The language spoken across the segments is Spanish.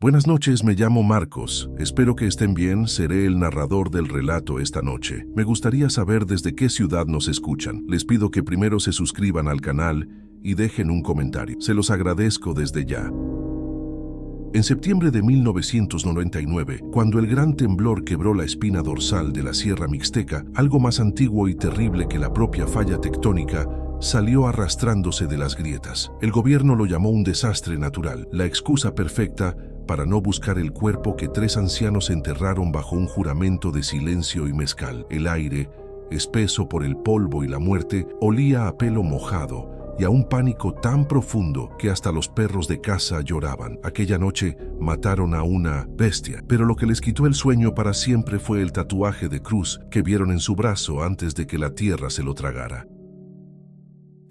Buenas noches, me llamo Marcos. Espero que estén bien, seré el narrador del relato esta noche. Me gustaría saber desde qué ciudad nos escuchan. Les pido que primero se suscriban al canal y dejen un comentario. Se los agradezco desde ya. En septiembre de 1999, cuando el gran temblor quebró la espina dorsal de la Sierra Mixteca, algo más antiguo y terrible que la propia falla tectónica salió arrastrándose de las grietas. El gobierno lo llamó un desastre natural, la excusa perfecta para no buscar el cuerpo que 3 ancianos enterraron bajo un juramento de silencio y mezcal. El aire, espeso por el polvo y la muerte, olía a pelo mojado y a un pánico tan profundo que hasta los perros de casa lloraban. Aquella noche mataron a una bestia, pero lo que les quitó el sueño para siempre fue el tatuaje de cruz que vieron en su brazo antes de que la tierra se lo tragara.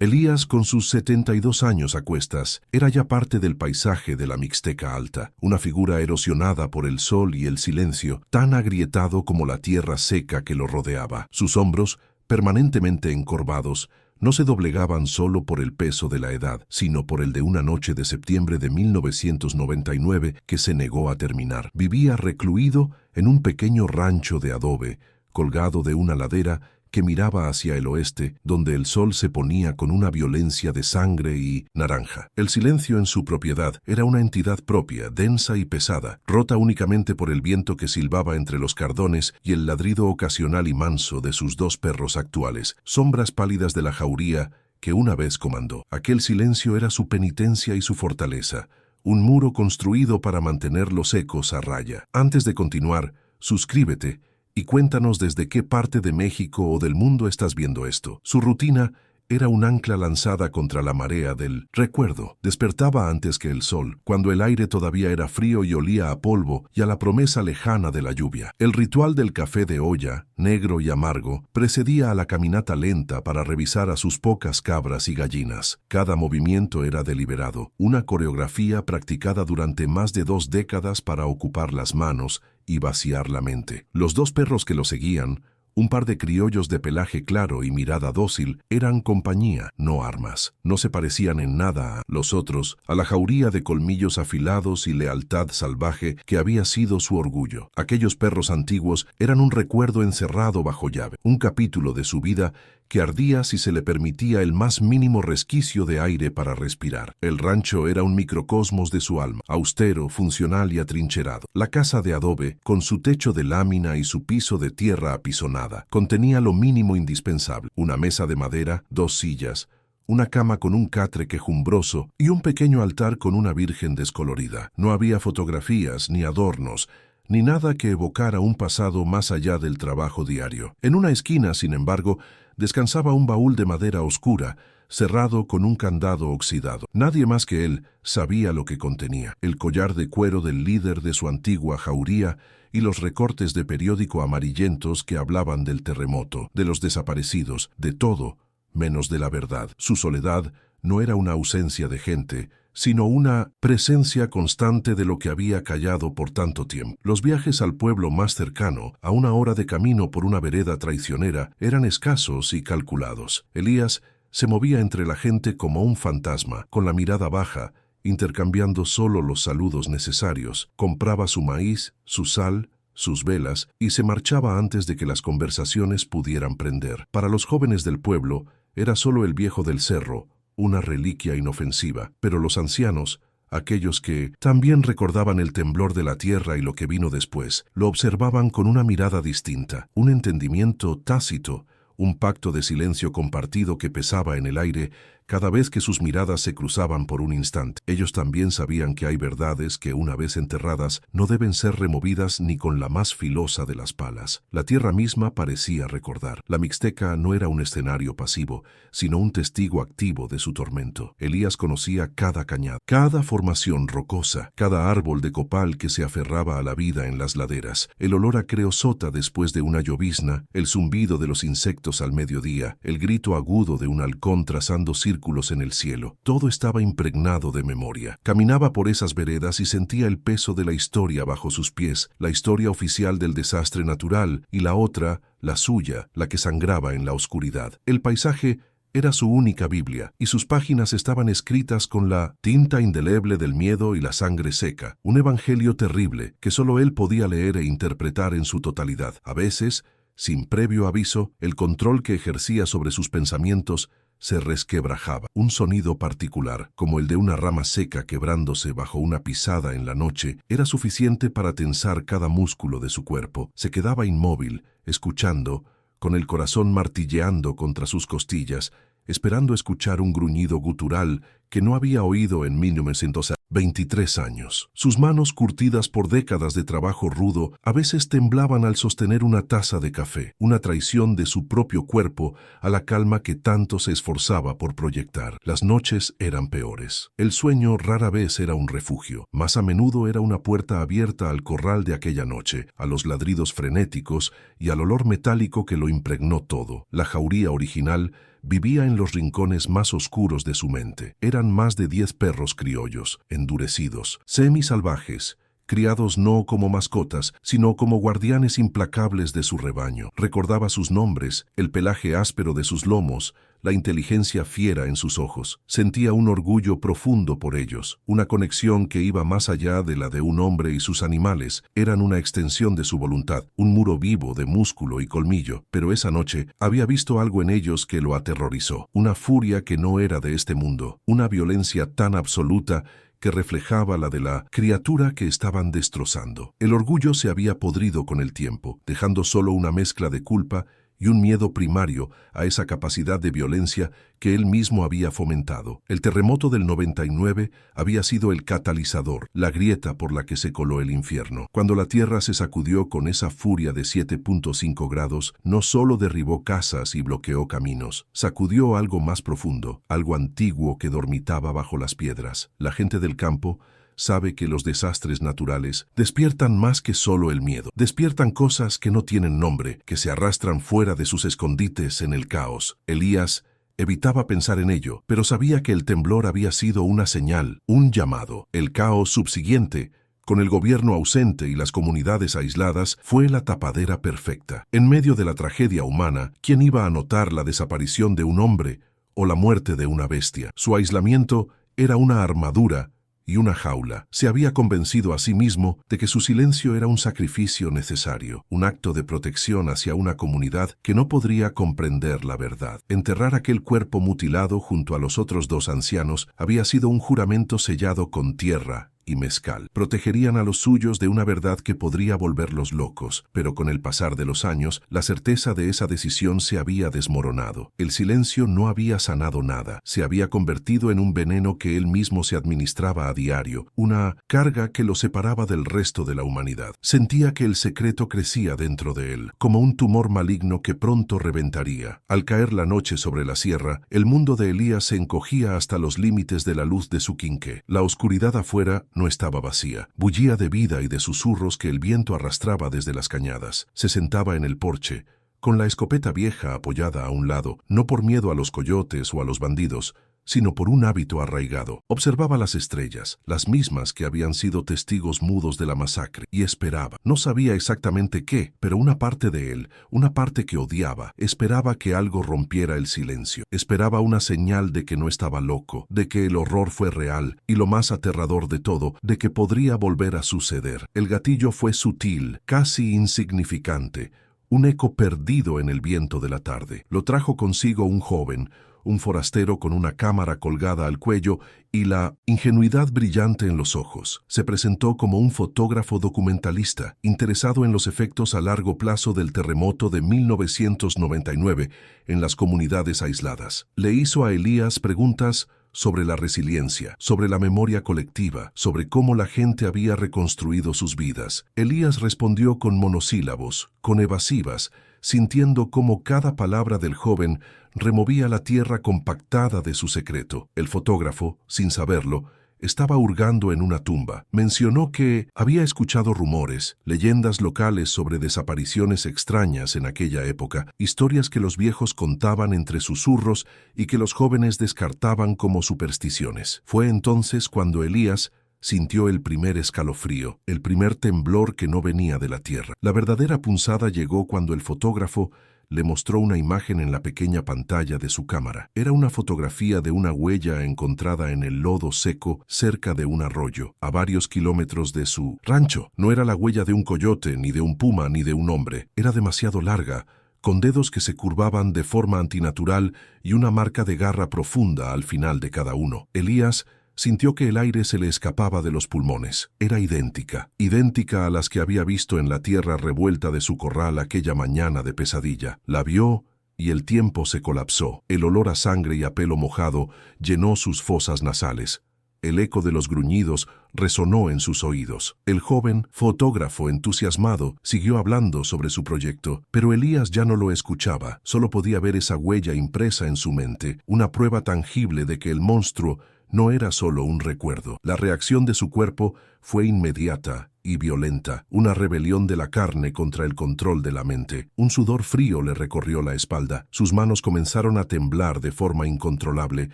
Elías, con sus 72 años a cuestas, era ya parte del paisaje de la Mixteca Alta, una figura erosionada por el sol y el silencio, tan agrietado como la tierra seca que lo rodeaba. Sus hombros, permanentemente encorvados, no se doblegaban solo por el peso de la edad, sino por el de una noche de septiembre de 1999 que se negó a terminar. Vivía recluido en un pequeño rancho de adobe, colgado de una ladera que miraba hacia el oeste, donde el sol se ponía con una violencia de sangre y naranja. El silencio en su propiedad era una entidad propia, densa y pesada, rota únicamente por el viento que silbaba entre los cardones y el ladrido ocasional y manso de sus 2 perros actuales, sombras pálidas de la jauría que una vez comandó. Aquel silencio era su penitencia y su fortaleza, un muro construido para mantener los ecos a raya. Antes de continuar, suscríbete y cuéntanos desde qué parte de México o del mundo estás viendo esto. Su rutina era un ancla lanzada contra la marea del recuerdo. Despertaba antes que el sol, cuando el aire todavía era frío y olía a polvo y a la promesa lejana de la lluvia. El ritual del café de olla, negro y amargo, precedía a la caminata lenta para revisar a sus pocas cabras y gallinas. Cada movimiento era deliberado, una coreografía practicada durante más de 2 décadas para ocupar las manos y vaciar la mente. Los 2 perros que lo seguían, un par de criollos de pelaje claro y mirada dócil, eran compañía, no armas. No se parecían en nada a los otros, a la jauría de colmillos afilados y lealtad salvaje que había sido su orgullo. Aquellos perros antiguos eran un recuerdo encerrado bajo llave, un capítulo de su vida que ardía si se le permitía el más mínimo resquicio de aire para respirar. El rancho era un microcosmos de su alma, austero, funcional y atrincherado. La casa de adobe, con su techo de lámina y su piso de tierra apisonada, contenía lo mínimo indispensable: una mesa de madera, 2 sillas, una cama con un catre quejumbroso y un pequeño altar con una virgen descolorida. No había fotografías ni adornos, ni nada que evocara un pasado más allá del trabajo diario. En una esquina, sin embargo, descansaba un baúl de madera oscura, cerrado con un candado oxidado. Nadie más que él sabía lo que contenía: el collar de cuero del líder de su antigua jauría y los recortes de periódico amarillentos que hablaban del terremoto, de los desaparecidos, de todo, menos de la verdad. Su soledad no era una ausencia de gente, sino una presencia constante de lo que había callado por tanto tiempo. Los viajes al pueblo más cercano, a 1 hora de camino por una vereda traicionera, eran escasos y calculados. Elías se movía entre la gente como un fantasma, con la mirada baja, intercambiando solo los saludos necesarios. Compraba su maíz, su sal, sus velas y se marchaba antes de que las conversaciones pudieran prender. Para los jóvenes del pueblo, era solo el viejo del cerro, una reliquia inofensiva, pero los ancianos, aquellos que también recordaban el temblor de la tierra y lo que vino después, lo observaban con una mirada distinta, un entendimiento tácito, un pacto de silencio compartido que pesaba en el aire cada vez que sus miradas se cruzaban por un instante. Ellos también sabían que hay verdades que, una vez enterradas, no deben ser removidas ni con la más filosa de las palas. La tierra misma parecía recordar. La Mixteca no era un escenario pasivo, sino un testigo activo de su tormento. Elías conocía cada cañada, cada formación rocosa, cada árbol de copal que se aferraba a la vida en las laderas, el olor a creosota después de una llovizna, el zumbido de los insectos al mediodía, el grito agudo de un halcón trazando círculos en el cielo. Todo estaba impregnado de memoria. Caminaba por esas veredas y sentía el peso de la historia bajo sus pies, la historia oficial del desastre natural y la otra, la suya, la que sangraba en la oscuridad. El paisaje Era su única Biblia, y sus páginas estaban escritas con la tinta indeleble del miedo y la sangre seca, un evangelio terrible que solo él podía leer e interpretar en su totalidad. A veces, sin previo aviso, el control que ejercía sobre sus pensamientos se resquebrajaba. Un sonido particular, como el de una rama seca quebrándose bajo una pisada en la noche, era suficiente para tensar cada músculo de su cuerpo. Se quedaba inmóvil, escuchando, con el corazón martilleando contra sus costillas, esperando escuchar un gruñido gutural que no había oído en 1923 años. Sus manos, curtidas por décadas de trabajo rudo, a veces temblaban al sostener una taza de café, una traición de su propio cuerpo a la calma que tanto se esforzaba por proyectar. Las noches eran peores. El sueño rara vez era un refugio. Más a menudo era una puerta abierta al corral de aquella noche, a los ladridos frenéticos y al olor metálico que lo impregnó todo. La jauría original vivía en los rincones más oscuros de su mente. Eran más de 10 perros criollos, endurecidos, semisalvajes, criados no como mascotas, sino como guardianes implacables de su rebaño. Recordaba sus nombres, el pelaje áspero de sus lomos, la inteligencia fiera en sus ojos. Sentía un orgullo profundo por ellos, una conexión que iba más allá de la de un hombre y sus animales. Eran una extensión de su voluntad, un muro vivo de músculo y colmillo. Pero esa noche había visto algo en ellos que lo aterrorizó, una furia que no era de este mundo, una violencia tan absoluta que reflejaba la de la criatura que estaban destrozando. El orgullo se había podrido con el tiempo, dejando solo una mezcla de culpa y un miedo primario a esa capacidad de violencia que él mismo había fomentado. El terremoto del 99 había sido el catalizador, la grieta por la que se coló el infierno. Cuando la tierra se sacudió con esa furia de 7.5 grados, no solo derribó casas y bloqueó caminos, sacudió algo más profundo, algo antiguo que dormitaba bajo las piedras. La gente del campo sabe que los desastres naturales despiertan más que solo el miedo. Despiertan cosas que no tienen nombre, que se arrastran fuera de sus escondites en el caos. Elías evitaba pensar en ello, pero sabía que el temblor había sido una señal, un llamado. El caos subsiguiente, con el gobierno ausente y las comunidades aisladas, fue la tapadera perfecta. En medio de la tragedia humana, ¿quién iba a notar la desaparición de un hombre o la muerte de una bestia? Su aislamiento era una armadura y una jaula. Se había convencido a sí mismo de que su silencio era un sacrificio necesario, un acto de protección hacia una comunidad que no podría comprender la verdad. Enterrar aquel cuerpo mutilado junto a los otros 2 ancianos había sido un juramento sellado con tierra y mezcal. Protegerían a los suyos de una verdad que podría volverlos locos, pero con el pasar de los años, la certeza de esa decisión se había desmoronado. El silencio no había sanado nada, se había convertido en un veneno que él mismo se administraba a diario, una carga que lo separaba del resto de la humanidad. Sentía que el secreto crecía dentro de él, como un tumor maligno que pronto reventaría. Al caer la noche sobre la sierra, el mundo de Elías se encogía hasta los límites de la luz de su quinqué. La oscuridad afuera no estaba vacía, bullía de vida y de susurros que el viento arrastraba desde las cañadas. Se sentaba en el porche, con la escopeta vieja apoyada a un lado, no por miedo a los coyotes o a los bandidos, sino por un hábito arraigado. Observaba las estrellas, las mismas que habían sido testigos mudos de la masacre, y esperaba. No sabía exactamente qué, pero una parte de él, una parte que odiaba, esperaba que algo rompiera el silencio. Esperaba una señal de que no estaba loco, de que el horror fue real, y lo más aterrador de todo, de que podría volver a suceder. El gatillo fue sutil, casi insignificante, un eco perdido en el viento de la tarde. Lo trajo consigo un joven, un forastero con una cámara colgada al cuello y la ingenuidad brillante en los ojos. Se presentó como un fotógrafo documentalista, interesado en los efectos a largo plazo del terremoto de 1999 en las comunidades aisladas. Le hizo a Elías preguntas sobre la resiliencia, sobre la memoria colectiva, sobre cómo la gente había reconstruido sus vidas. Elías respondió con monosílabos, con evasivas, sintiendo cómo cada palabra del joven removía la tierra compactada de su secreto. El fotógrafo, sin saberlo, estaba hurgando en una tumba. Mencionó que había escuchado rumores, leyendas locales sobre desapariciones extrañas en aquella época, historias que los viejos contaban entre susurros y que los jóvenes descartaban como supersticiones. Fue entonces cuando Elías sintió el primer escalofrío, el primer temblor que no venía de la tierra. La verdadera punzada llegó cuando el fotógrafo le mostró una imagen en la pequeña pantalla de su cámara. Era una fotografía de una huella encontrada en el lodo seco cerca de un arroyo, a varios kilómetros de su rancho. No era la huella de un coyote, ni de un puma, ni de un hombre. Era demasiado larga, con dedos que se curvaban de forma antinatural y una marca de garra profunda al final de cada uno. Elías sintió que el aire se le escapaba de los pulmones. Era idéntica a las que había visto en la tierra revuelta de su corral aquella mañana de pesadilla. La vio y el tiempo se colapsó. El olor a sangre y a pelo mojado llenó sus fosas nasales. El eco de los gruñidos resonó en sus oídos. El joven fotógrafo entusiasmado siguió hablando sobre su proyecto, pero Elías ya no lo escuchaba. Solo podía ver esa huella impresa en su mente, una prueba tangible de que el monstruo no era solo un recuerdo. La reacción de su cuerpo fue inmediata y violenta, una rebelión de la carne contra el control de la mente. Un sudor frío le recorrió la espalda. Sus manos comenzaron a temblar de forma incontrolable,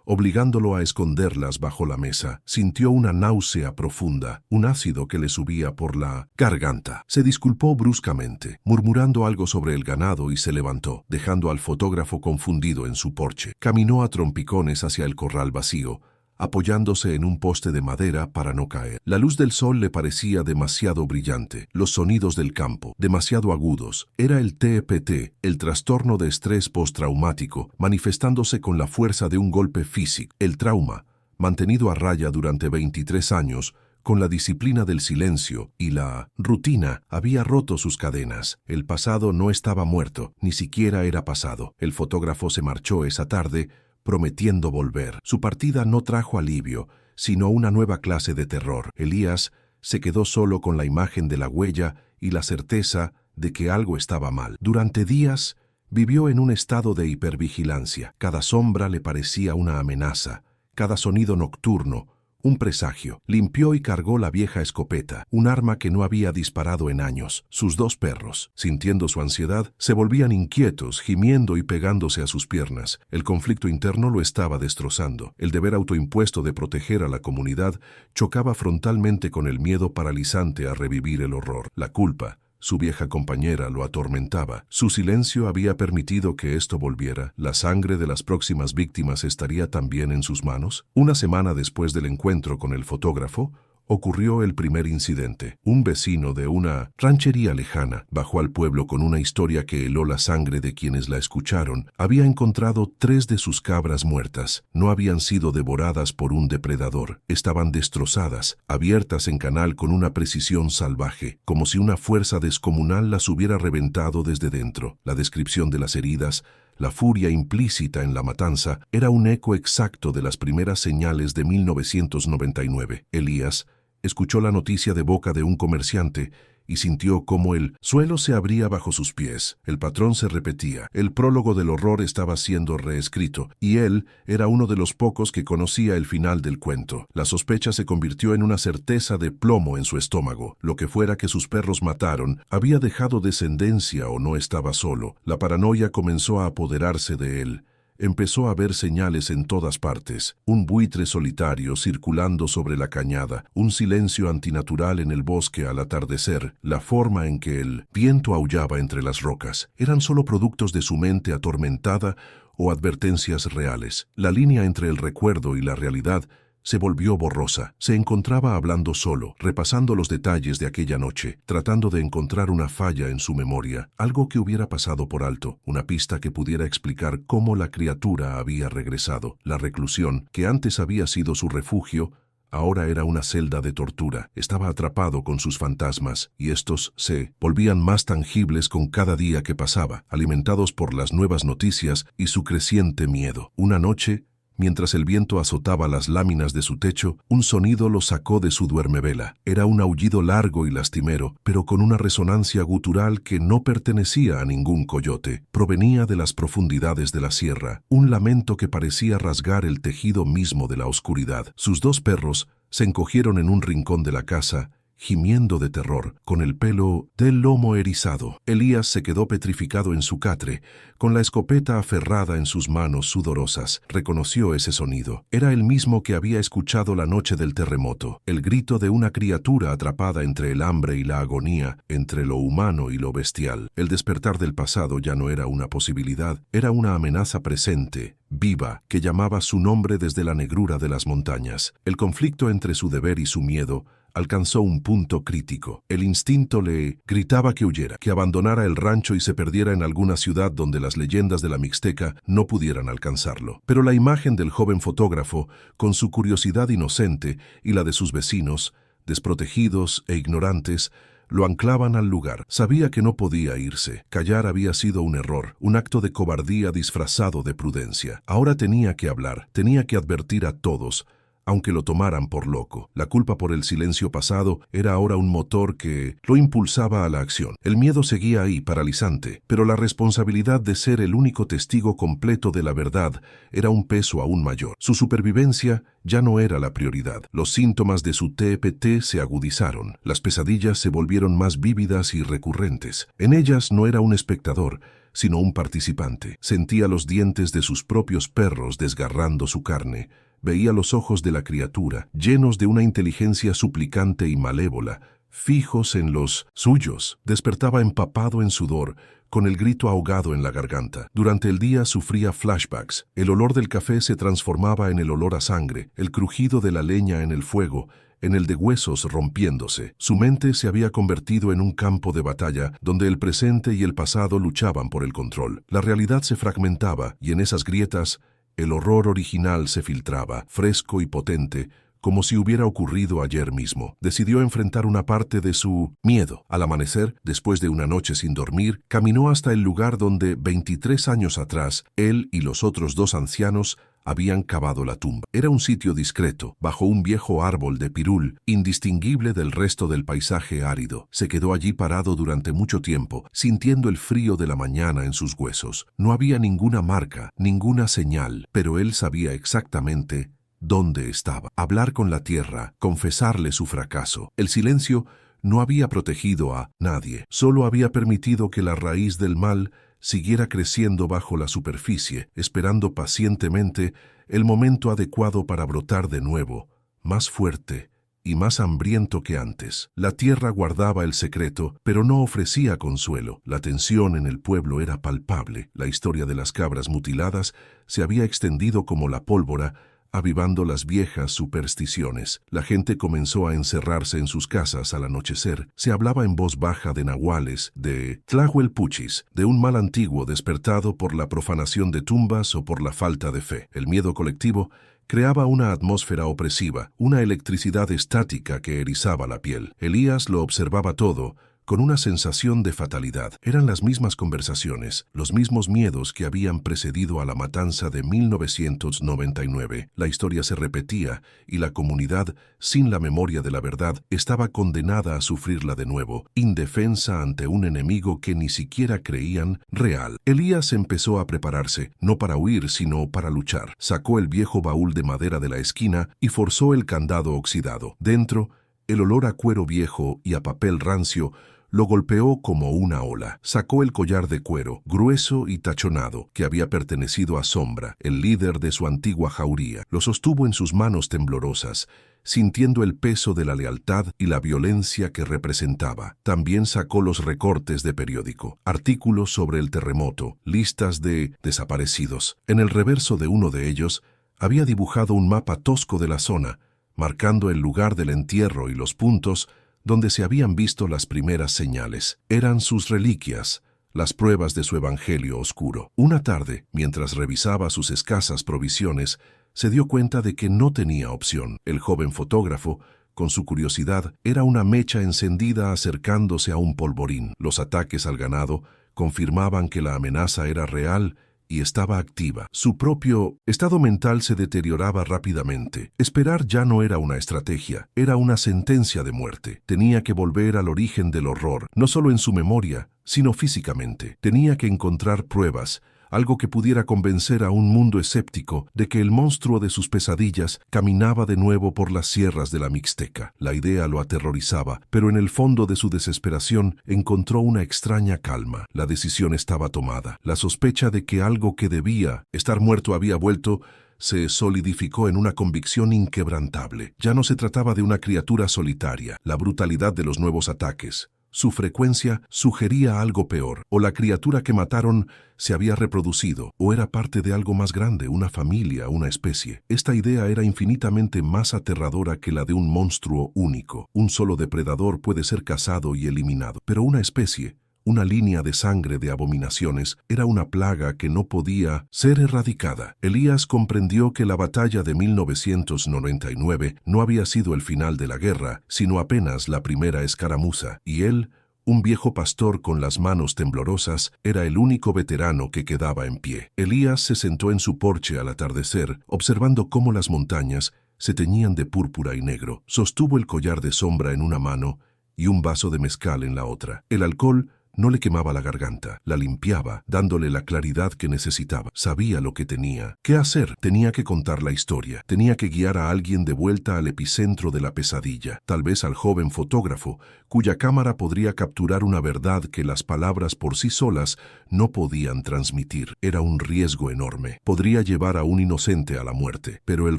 obligándolo a esconderlas bajo la mesa. Sintió una náusea profunda, un ácido que le subía por la garganta. Se disculpó bruscamente, murmurando algo sobre el ganado, y se levantó, dejando al fotógrafo confundido en su porche. Caminó a trompicones hacia el corral vacío, apoyándose en un poste de madera para no caer. La luz del sol le parecía demasiado brillante, los sonidos del campo, demasiado agudos. Era el TPT, el trastorno de estrés postraumático, manifestándose con la fuerza de un golpe físico. El trauma, mantenido a raya durante 23 años, con la disciplina del silencio y la rutina, había roto sus cadenas. El pasado no estaba muerto, ni siquiera era pasado. El fotógrafo se marchó esa tarde, prometiendo volver. Su partida no trajo alivio, sino una nueva clase de terror. Elías se quedó solo con la imagen de la huella y la certeza de que algo estaba mal. Durante días vivió en un estado de hipervigilancia. Cada sombra le parecía una amenaza, cada sonido nocturno un presagio. Limpió y cargó la vieja escopeta, un arma que no había disparado en años. Sus dos perros, sintiendo su ansiedad, se volvían inquietos, gimiendo y pegándose a sus piernas. El conflicto interno lo estaba destrozando. El deber autoimpuesto de proteger a la comunidad chocaba frontalmente con el miedo paralizante a revivir el horror. La culpa, su vieja compañera, lo atormentaba. Su silencio había permitido que esto volviera. ¿La sangre de las próximas víctimas estaría también en sus manos? Una semana después del encuentro con el fotógrafo, ocurrió el primer incidente. Un vecino de una ranchería lejana bajó al pueblo con una historia que heló la sangre de quienes la escucharon. Había encontrado 3 de sus cabras muertas. No habían sido devoradas por un depredador. Estaban destrozadas, abiertas en canal con una precisión salvaje, como si una fuerza descomunal las hubiera reventado desde dentro. La descripción de las heridas, la furia implícita en la matanza, era un eco exacto de las primeras señales de 1999. Elías escuchó la noticia de boca de un comerciante y sintió cómo el suelo se abría bajo sus pies. El patrón se repetía. El prólogo del horror estaba siendo reescrito, y él era uno de los pocos que conocía el final del cuento. La sospecha se convirtió en una certeza de plomo en su estómago. Lo que fuera que sus perros mataron, había dejado descendencia o no estaba solo. La paranoia comenzó a apoderarse de él. Empezó a ver señales en todas partes, un buitre solitario circulando sobre la cañada, un silencio antinatural en el bosque al atardecer, la forma en que el viento aullaba entre las rocas. Eran solo productos de su mente atormentada o advertencias reales. La línea entre el recuerdo y la realidad se volvió borrosa. Se encontraba hablando solo, repasando los detalles de aquella noche, tratando de encontrar una falla en su memoria, algo que hubiera pasado por alto, una pista que pudiera explicar cómo la criatura había regresado. La reclusión, que antes había sido su refugio, ahora era una celda de tortura. Estaba atrapado con sus fantasmas, y estos se volvían más tangibles con cada día que pasaba, alimentados por las nuevas noticias y su creciente miedo. Una noche, mientras el viento azotaba las láminas de su techo, un sonido lo sacó de su duermevela. Era un aullido largo y lastimero, pero con una resonancia gutural que no pertenecía a ningún coyote. Provenía de las profundidades de la sierra, un lamento que parecía rasgar el tejido mismo de la oscuridad. Sus dos perros se encogieron en un rincón de la casa gimiendo de terror, con el pelo del lomo erizado. Elías se quedó petrificado en su catre, con la escopeta aferrada en sus manos sudorosas. Reconoció ese sonido. Era el mismo que había escuchado la noche del terremoto, el grito de una criatura atrapada entre el hambre y la agonía, entre lo humano y lo bestial. El despertar del pasado ya no era una posibilidad, era una amenaza presente, viva, que llamaba su nombre desde la negrura de las montañas. El conflicto entre su deber y su miedo alcanzó un punto crítico. El instinto le gritaba que huyera, que abandonara el rancho y se perdiera en alguna ciudad donde las leyendas de la Mixteca no pudieran alcanzarlo. Pero la imagen del joven fotógrafo, con su curiosidad inocente y la de sus vecinos, desprotegidos e ignorantes, lo anclaban al lugar. Sabía que no podía irse. Callar había sido un error, un acto de cobardía disfrazado de prudencia. Ahora tenía que hablar, tenía que advertir a todos, aunque lo tomaran por loco. La culpa por el silencio pasado era ahora un motor que lo impulsaba a la acción. El miedo seguía ahí, paralizante, pero la responsabilidad de ser el único testigo completo de la verdad era un peso aún mayor. Su supervivencia ya no era la prioridad. Los síntomas de su TPT se agudizaron. Las pesadillas se volvieron más vívidas y recurrentes. En ellas no era un espectador, sino un participante. Sentía los dientes de sus propios perros desgarrando su carne. Veía los ojos de la criatura, llenos de una inteligencia suplicante y malévola, fijos en los suyos. Despertaba empapado en sudor, con el grito ahogado en la garganta. Durante el día sufría flashbacks. El olor del café se transformaba en el olor a sangre, el crujido de la leña en el fuego, en el de huesos rompiéndose. Su mente se había convertido en un campo de batalla donde el presente y el pasado luchaban por el control. La realidad se fragmentaba y en esas grietas el horror original se filtraba, fresco y potente, como si hubiera ocurrido ayer mismo. Decidió enfrentar una parte de su miedo. Al amanecer, después de una noche sin dormir, caminó hasta el lugar donde 23 años atrás él y los otros dos ancianos habían cavado la tumba. Era un sitio discreto, bajo un viejo árbol de pirul, indistinguible del resto del paisaje árido. Se quedó allí parado durante mucho tiempo, sintiendo el frío de la mañana en sus huesos. No había ninguna marca, ninguna señal, pero él sabía exactamente dónde estaba. Hablar con la tierra, confesarle su fracaso. El silencio no había protegido a nadie, solo había permitido que la raíz del mal siguiera creciendo bajo la superficie, esperando pacientemente el momento adecuado para brotar de nuevo, más fuerte y más hambriento que antes. La tierra guardaba el secreto, pero no ofrecía consuelo. La tensión en el pueblo era palpable. La historia de las cabras mutiladas se había extendido como la pólvora, avivando las viejas supersticiones. La gente comenzó a encerrarse en sus casas al anochecer. Se hablaba en voz baja de nahuales, de tlahuelpuchis, de un mal antiguo despertado por la profanación de tumbas o por la falta de fe. El miedo colectivo creaba una atmósfera opresiva, una electricidad estática que erizaba la piel. Elías lo observaba todo, con una sensación de fatalidad. Eran las mismas conversaciones, los mismos miedos que habían precedido a la matanza de 1999. La historia se repetía y la comunidad, sin la memoria de la verdad, estaba condenada a sufrirla de nuevo, indefensa ante un enemigo que ni siquiera creían real. Elías empezó a prepararse, no para huir, sino para luchar. Sacó el viejo baúl de madera de la esquina y forzó el candado oxidado. Dentro, el olor a cuero viejo y a papel rancio lo golpeó como una ola. Sacó el collar de cuero, grueso y tachonado, que había pertenecido a Sombra, el líder de su antigua jauría. Lo sostuvo en sus manos temblorosas, sintiendo el peso de la lealtad y la violencia que representaba. También sacó los recortes de periódico, artículos sobre el terremoto, listas de desaparecidos. En el reverso de uno de ellos, había dibujado un mapa tosco de la zona, marcando el lugar del entierro y los puntos donde se habían visto las primeras señales. Eran sus reliquias, las pruebas de su evangelio oscuro. Una tarde, mientras revisaba sus escasas provisiones, se dio cuenta de que no tenía opción. El joven fotógrafo, con su curiosidad, era una mecha encendida acercándose a un polvorín. Los ataques al ganado confirmaban que la amenaza era real y estaba activa. Su propio estado mental se deterioraba rápidamente. Esperar ya no era una estrategia, era una sentencia de muerte. Tenía que volver al origen del horror, no solo en su memoria, sino físicamente. Tenía que encontrar pruebas, algo que pudiera convencer a un mundo escéptico de que el monstruo de sus pesadillas caminaba de nuevo por las sierras de la Mixteca. La idea lo aterrorizaba, pero en el fondo de su desesperación encontró una extraña calma. La decisión estaba tomada. La sospecha de que algo que debía estar muerto había vuelto se solidificó en una convicción inquebrantable. Ya no se trataba de una criatura solitaria. La brutalidad de los nuevos ataques, su frecuencia, sugería algo peor. O la criatura que mataron se había reproducido, o era parte de algo más grande, una familia, una especie. Esta idea era infinitamente más aterradora que la de un monstruo único. Un solo depredador puede ser cazado y eliminado, pero una especie, una línea de sangre de abominaciones, era una plaga que no podía ser erradicada. Elías comprendió que la batalla de 1999 no había sido el final de la guerra, sino apenas la primera escaramuza, y él, un viejo pastor con las manos temblorosas, era el único veterano que quedaba en pie. Elías se sentó en su porche al atardecer, observando cómo las montañas se teñían de púrpura y negro. Sostuvo el collar de sombra en una mano y un vaso de mezcal en la otra. El alcohol no le quemaba la garganta, la limpiaba, dándole la claridad que necesitaba. Sabía lo que tenía que hacer. Tenía que contar la historia. Tenía que guiar a alguien de vuelta al epicentro de la pesadilla. Tal vez al joven fotógrafo, cuya cámara podría capturar una verdad que las palabras por sí solas no podían transmitir. Era un riesgo enorme. Podría llevar a un inocente a la muerte, pero el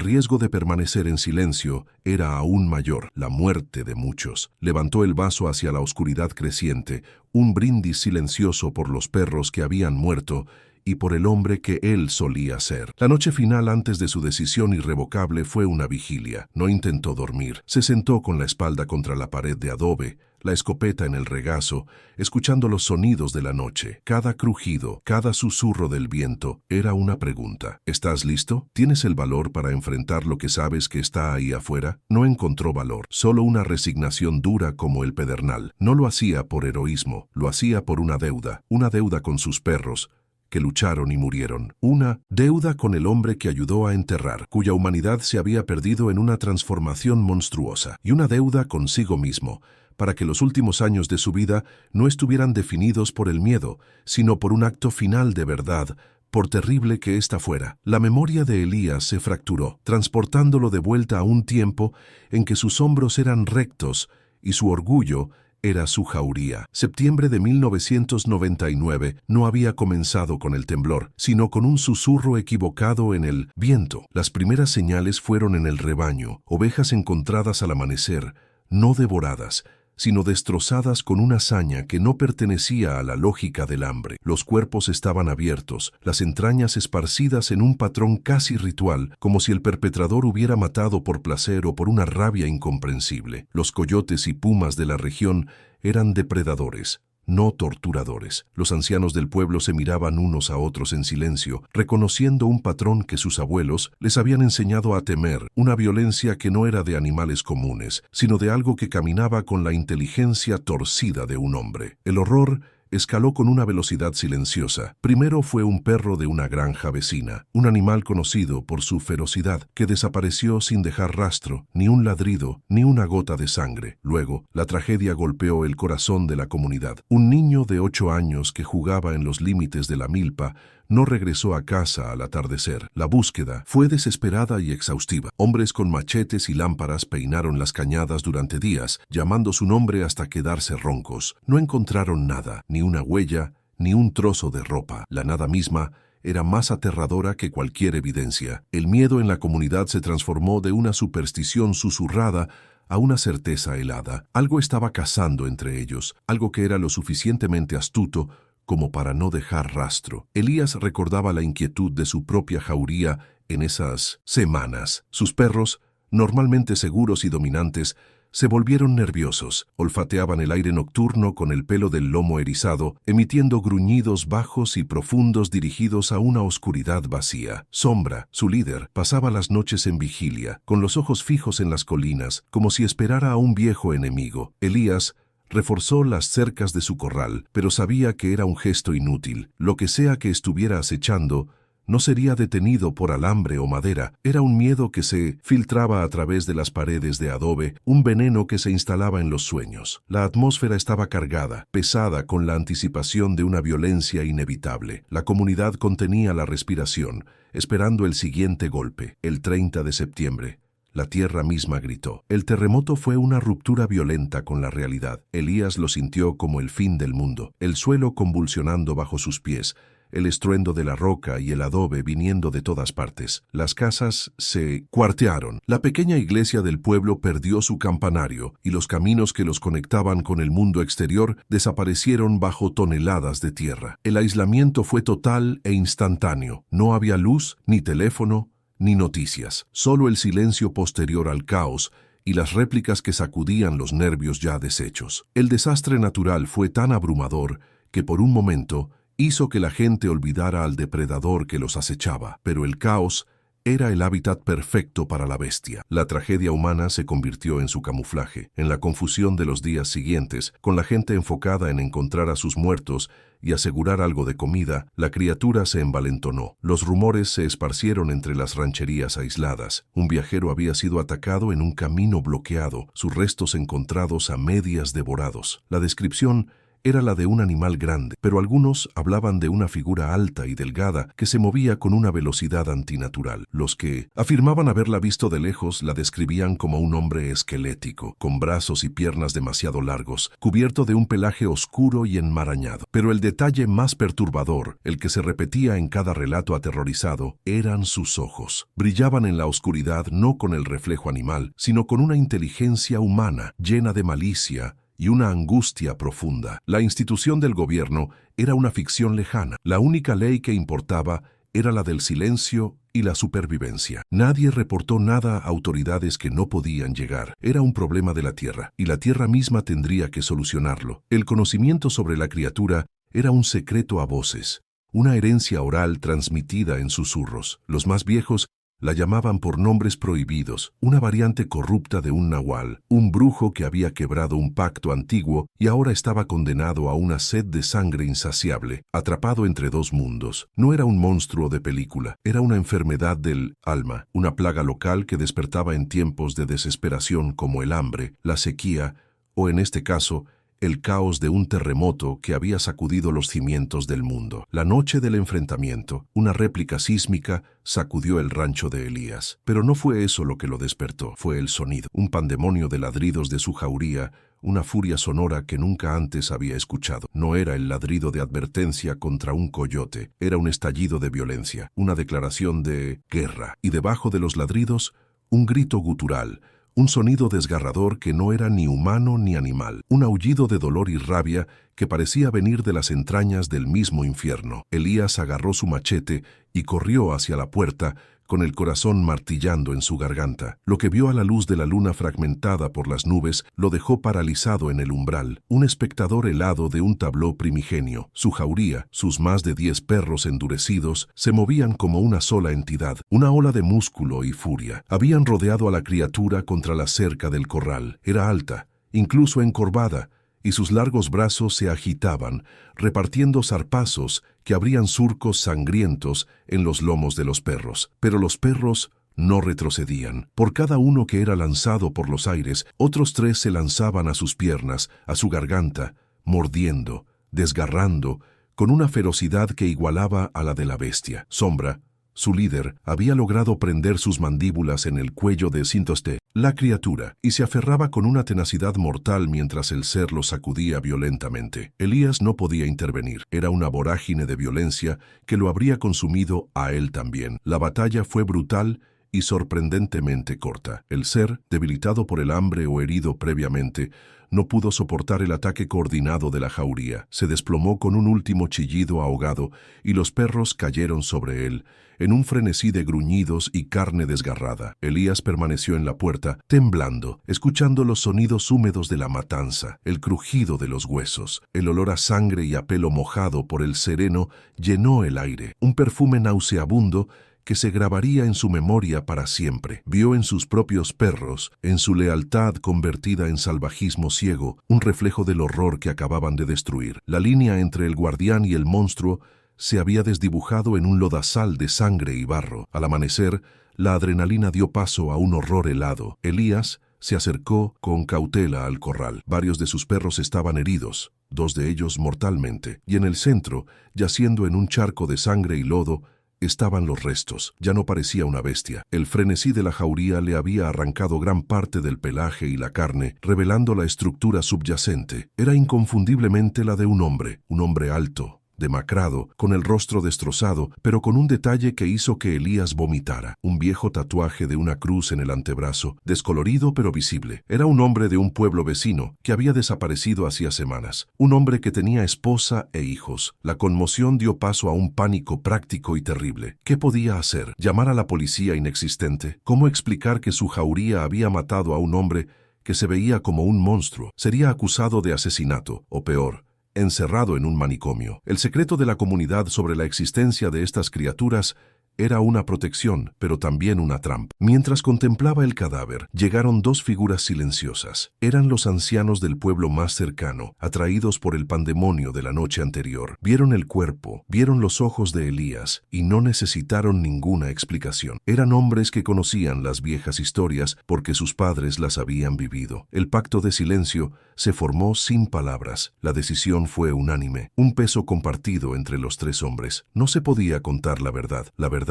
riesgo de permanecer en silencio era aún mayor, la muerte de muchos. Levantó el vaso hacia la oscuridad creciente, un brindis silencioso por los perros que habían muerto y por el hombre que él solía ser. La noche final antes de su decisión irrevocable fue una vigilia. No intentó dormir. Se sentó con la espalda contra la pared de adobe, la escopeta en el regazo, escuchando los sonidos de la noche. Cada crujido, cada susurro del viento era una pregunta. ¿Estás listo? ¿Tienes el valor para enfrentar lo que sabes que está ahí afuera? No encontró valor, solo una resignación dura como el pedernal. No lo hacía por heroísmo, lo hacía por una deuda con sus perros, que lucharon y murieron. Una deuda con el hombre que ayudó a enterrar, cuya humanidad se había perdido en una transformación monstruosa. Y una deuda consigo mismo, para que los últimos años de su vida no estuvieran definidos por el miedo, sino por un acto final de verdad, por terrible que ésta fuera. La memoria de Elías se fracturó, transportándolo de vuelta a un tiempo en que sus hombros eran rectos y su orgullo era su jauría. Septiembre de 1999 no había comenzado con el temblor, sino con un susurro equivocado en el viento. Las primeras señales fueron en el rebaño, ovejas encontradas al amanecer, no devoradas, sino destrozadas con una hazaña que no pertenecía a la lógica del hambre. Los cuerpos estaban abiertos, las entrañas esparcidas en un patrón casi ritual, como si el perpetrador hubiera matado por placer o por una rabia incomprensible. Los coyotes y pumas de la región eran depredadores, no torturadores. Los ancianos del pueblo se miraban unos a otros en silencio, reconociendo un patrón que sus abuelos les habían enseñado a temer, una violencia que no era de animales comunes, sino de algo que caminaba con la inteligencia torcida de un hombre. El horror escaló con una velocidad silenciosa. Primero fue un perro de una granja vecina, un animal conocido por su ferocidad, que desapareció sin dejar rastro, ni un ladrido, ni una gota de sangre. Luego, la tragedia golpeó el corazón de la comunidad. Un niño de 8 años que jugaba en los límites de la milpa no regresó a casa al atardecer. La búsqueda fue desesperada y exhaustiva. Hombres con machetes y lámparas peinaron las cañadas durante días, llamando su nombre hasta quedarse roncos. No encontraron nada, ni una huella, ni un trozo de ropa. La nada misma era más aterradora que cualquier evidencia. El miedo en la comunidad se transformó de una superstición susurrada a una certeza helada. Algo estaba cazando entre ellos, algo que era lo suficientemente astuto como para no dejar rastro. Elías recordaba la inquietud de su propia jauría en esas semanas. Sus perros, normalmente seguros y dominantes, se volvieron nerviosos, olfateaban el aire nocturno con el pelo del lomo erizado, emitiendo gruñidos bajos y profundos dirigidos a una oscuridad vacía. Sombra, su líder, pasaba las noches en vigilia, con los ojos fijos en las colinas, como si esperara a un viejo enemigo. Elías reforzó las cercas de su corral, pero sabía que era un gesto inútil. Lo que sea que estuviera acechando No sería detenido por alambre o madera. Era un miedo que se filtraba a través de las paredes de adobe, un veneno que se instalaba en los sueños. La atmósfera estaba cargada, pesada con la anticipación de una violencia inevitable. La comunidad contenía la respiración, esperando el siguiente golpe. El 30 de septiembre. La tierra misma gritó. El terremoto fue una ruptura violenta con la realidad. Elías lo sintió como el fin del mundo, el suelo convulsionando bajo sus pies, el estruendo de la roca y el adobe viniendo de todas partes. Las casas se cuartearon. La pequeña iglesia del pueblo perdió su campanario y los caminos que los conectaban con el mundo exterior desaparecieron bajo toneladas de tierra. El aislamiento fue total e instantáneo. No había luz, ni teléfono, ni noticias. Solo el silencio posterior al caos y las réplicas que sacudían los nervios ya deshechos. El desastre natural fue tan abrumador que por un momento hizo que la gente olvidara al depredador que los acechaba, pero el caos era el hábitat perfecto para la bestia. La tragedia humana se convirtió en su camuflaje. En la confusión de los días siguientes, con la gente enfocada en encontrar a sus muertos y asegurar algo de comida, la criatura se envalentonó. Los rumores se esparcieron entre las rancherías aisladas. Un viajero había sido atacado en un camino bloqueado, sus restos encontrados a medias devorados. La descripción era la de un animal grande, pero algunos hablaban de una figura alta y delgada que se movía con una velocidad antinatural. Los que afirmaban haberla visto de lejos la describían como un hombre esquelético, con brazos y piernas demasiado largos, cubierto de un pelaje oscuro y enmarañado. Pero el detalle más perturbador, el que se repetía en cada relato aterrorizado, eran sus ojos. Brillaban en la oscuridad no con el reflejo animal, sino con una inteligencia humana, llena de malicia y una angustia profunda. La institución del gobierno era una ficción lejana. La única ley que importaba era la del silencio y la supervivencia. Nadie reportó nada a autoridades que no podían llegar. Era un problema de la tierra, y la tierra misma tendría que solucionarlo. El conocimiento sobre la criatura era un secreto a voces, una herencia oral transmitida en susurros. Los más viejos la llamaban por nombres prohibidos, una variante corrupta de un nahual, un brujo que había quebrado un pacto antiguo y ahora estaba condenado a una sed de sangre insaciable, atrapado entre dos mundos. No era un monstruo de película, era una enfermedad del alma, una plaga local que despertaba en tiempos de desesperación como el hambre, la sequía o, en este caso, el caos de un terremoto que había sacudido los cimientos del mundo. La noche del enfrentamiento, una réplica sísmica sacudió el rancho de Elías. Pero no fue eso lo que lo despertó, fue el sonido, un pandemonio de ladridos de su jauría, una furia sonora que nunca antes había escuchado. No era el ladrido de advertencia contra un coyote, era un estallido de violencia, una declaración de guerra. Y debajo de los ladridos, un grito gutural, un sonido desgarrador que no era ni humano ni animal, un aullido de dolor y rabia que parecía venir de las entrañas del mismo infierno. Elías agarró su machete y corrió hacia la puerta, con el corazón martillando en su garganta. Lo que vio a la luz de la luna fragmentada por las nubes lo dejó paralizado en el umbral, un espectador helado de un tabló primigenio. Su jauría, sus más de 10 perros endurecidos, se movían como una sola entidad, una ola de músculo y furia. Habían rodeado a la criatura contra la cerca del corral. Era alta, incluso encorvada, y sus largos brazos se agitaban, repartiendo zarpazos que abrían surcos sangrientos en los lomos de los perros. Pero los perros no retrocedían. Por cada uno que era lanzado por los aires, otros 3 se lanzaban a sus piernas, a su garganta, mordiendo, desgarrando, con una ferocidad que igualaba a la de la bestia. Sombra, su líder, había logrado prender sus mandíbulas en el cuello de Sintoste, la criatura, y se aferraba con una tenacidad mortal mientras el ser lo sacudía violentamente. Elías no podía intervenir. Era una vorágine de violencia que lo habría consumido a él también. La batalla fue brutal y sorprendentemente corta. El ser, debilitado por el hambre o herido previamente, no pudo soportar el ataque coordinado de la jauría. Se desplomó con un último chillido ahogado y los perros cayeron sobre él, en un frenesí de gruñidos y carne desgarrada. Elías permaneció en la puerta, temblando, escuchando los sonidos húmedos de la matanza, el crujido de los huesos. El olor a sangre y a pelo mojado por el sereno llenó el aire, un perfume nauseabundo que se grabaría en su memoria para siempre. Vio en sus propios perros, en su lealtad convertida en salvajismo ciego, un reflejo del horror que acababan de destruir. La línea entre el guardián y el monstruo se había desdibujado en un lodazal de sangre y barro. Al amanecer, la adrenalina dio paso a un horror helado. Elías se acercó con cautela al corral. Varios de sus perros estaban heridos, 2 de ellos mortalmente, y en el centro, yaciendo en un charco de sangre y lodo, estaban los restos. Ya no parecía una bestia. El frenesí de la jauría le había arrancado gran parte del pelaje y la carne, revelando la estructura subyacente. Era inconfundiblemente la de un hombre alto, demacrado, con el rostro destrozado, pero con un detalle que hizo que Elías vomitara. Un viejo tatuaje de una cruz en el antebrazo, descolorido pero visible. Era un hombre de un pueblo vecino que había desaparecido hacía semanas. Un hombre que tenía esposa e hijos. La conmoción dio paso a un pánico práctico y terrible. ¿Qué podía hacer? ¿Llamar a la policía inexistente? ¿Cómo explicar que su jauría había matado a un hombre que se veía como un monstruo? Sería acusado de asesinato, o peor, encerrado en un manicomio. El secreto de la comunidad sobre la existencia de estas criaturas era una protección, pero también una trampa. Mientras contemplaba el cadáver, llegaron 2 figuras silenciosas. Eran los ancianos del pueblo más cercano, atraídos por el pandemonio de la noche anterior. Vieron el cuerpo, vieron los ojos de Elías, y no necesitaron ninguna explicación. Eran hombres que conocían las viejas historias porque sus padres las habían vivido. El pacto de silencio se formó sin palabras. La decisión fue unánime, un peso compartido entre los 3 hombres. No se podía contar la verdad. La verdad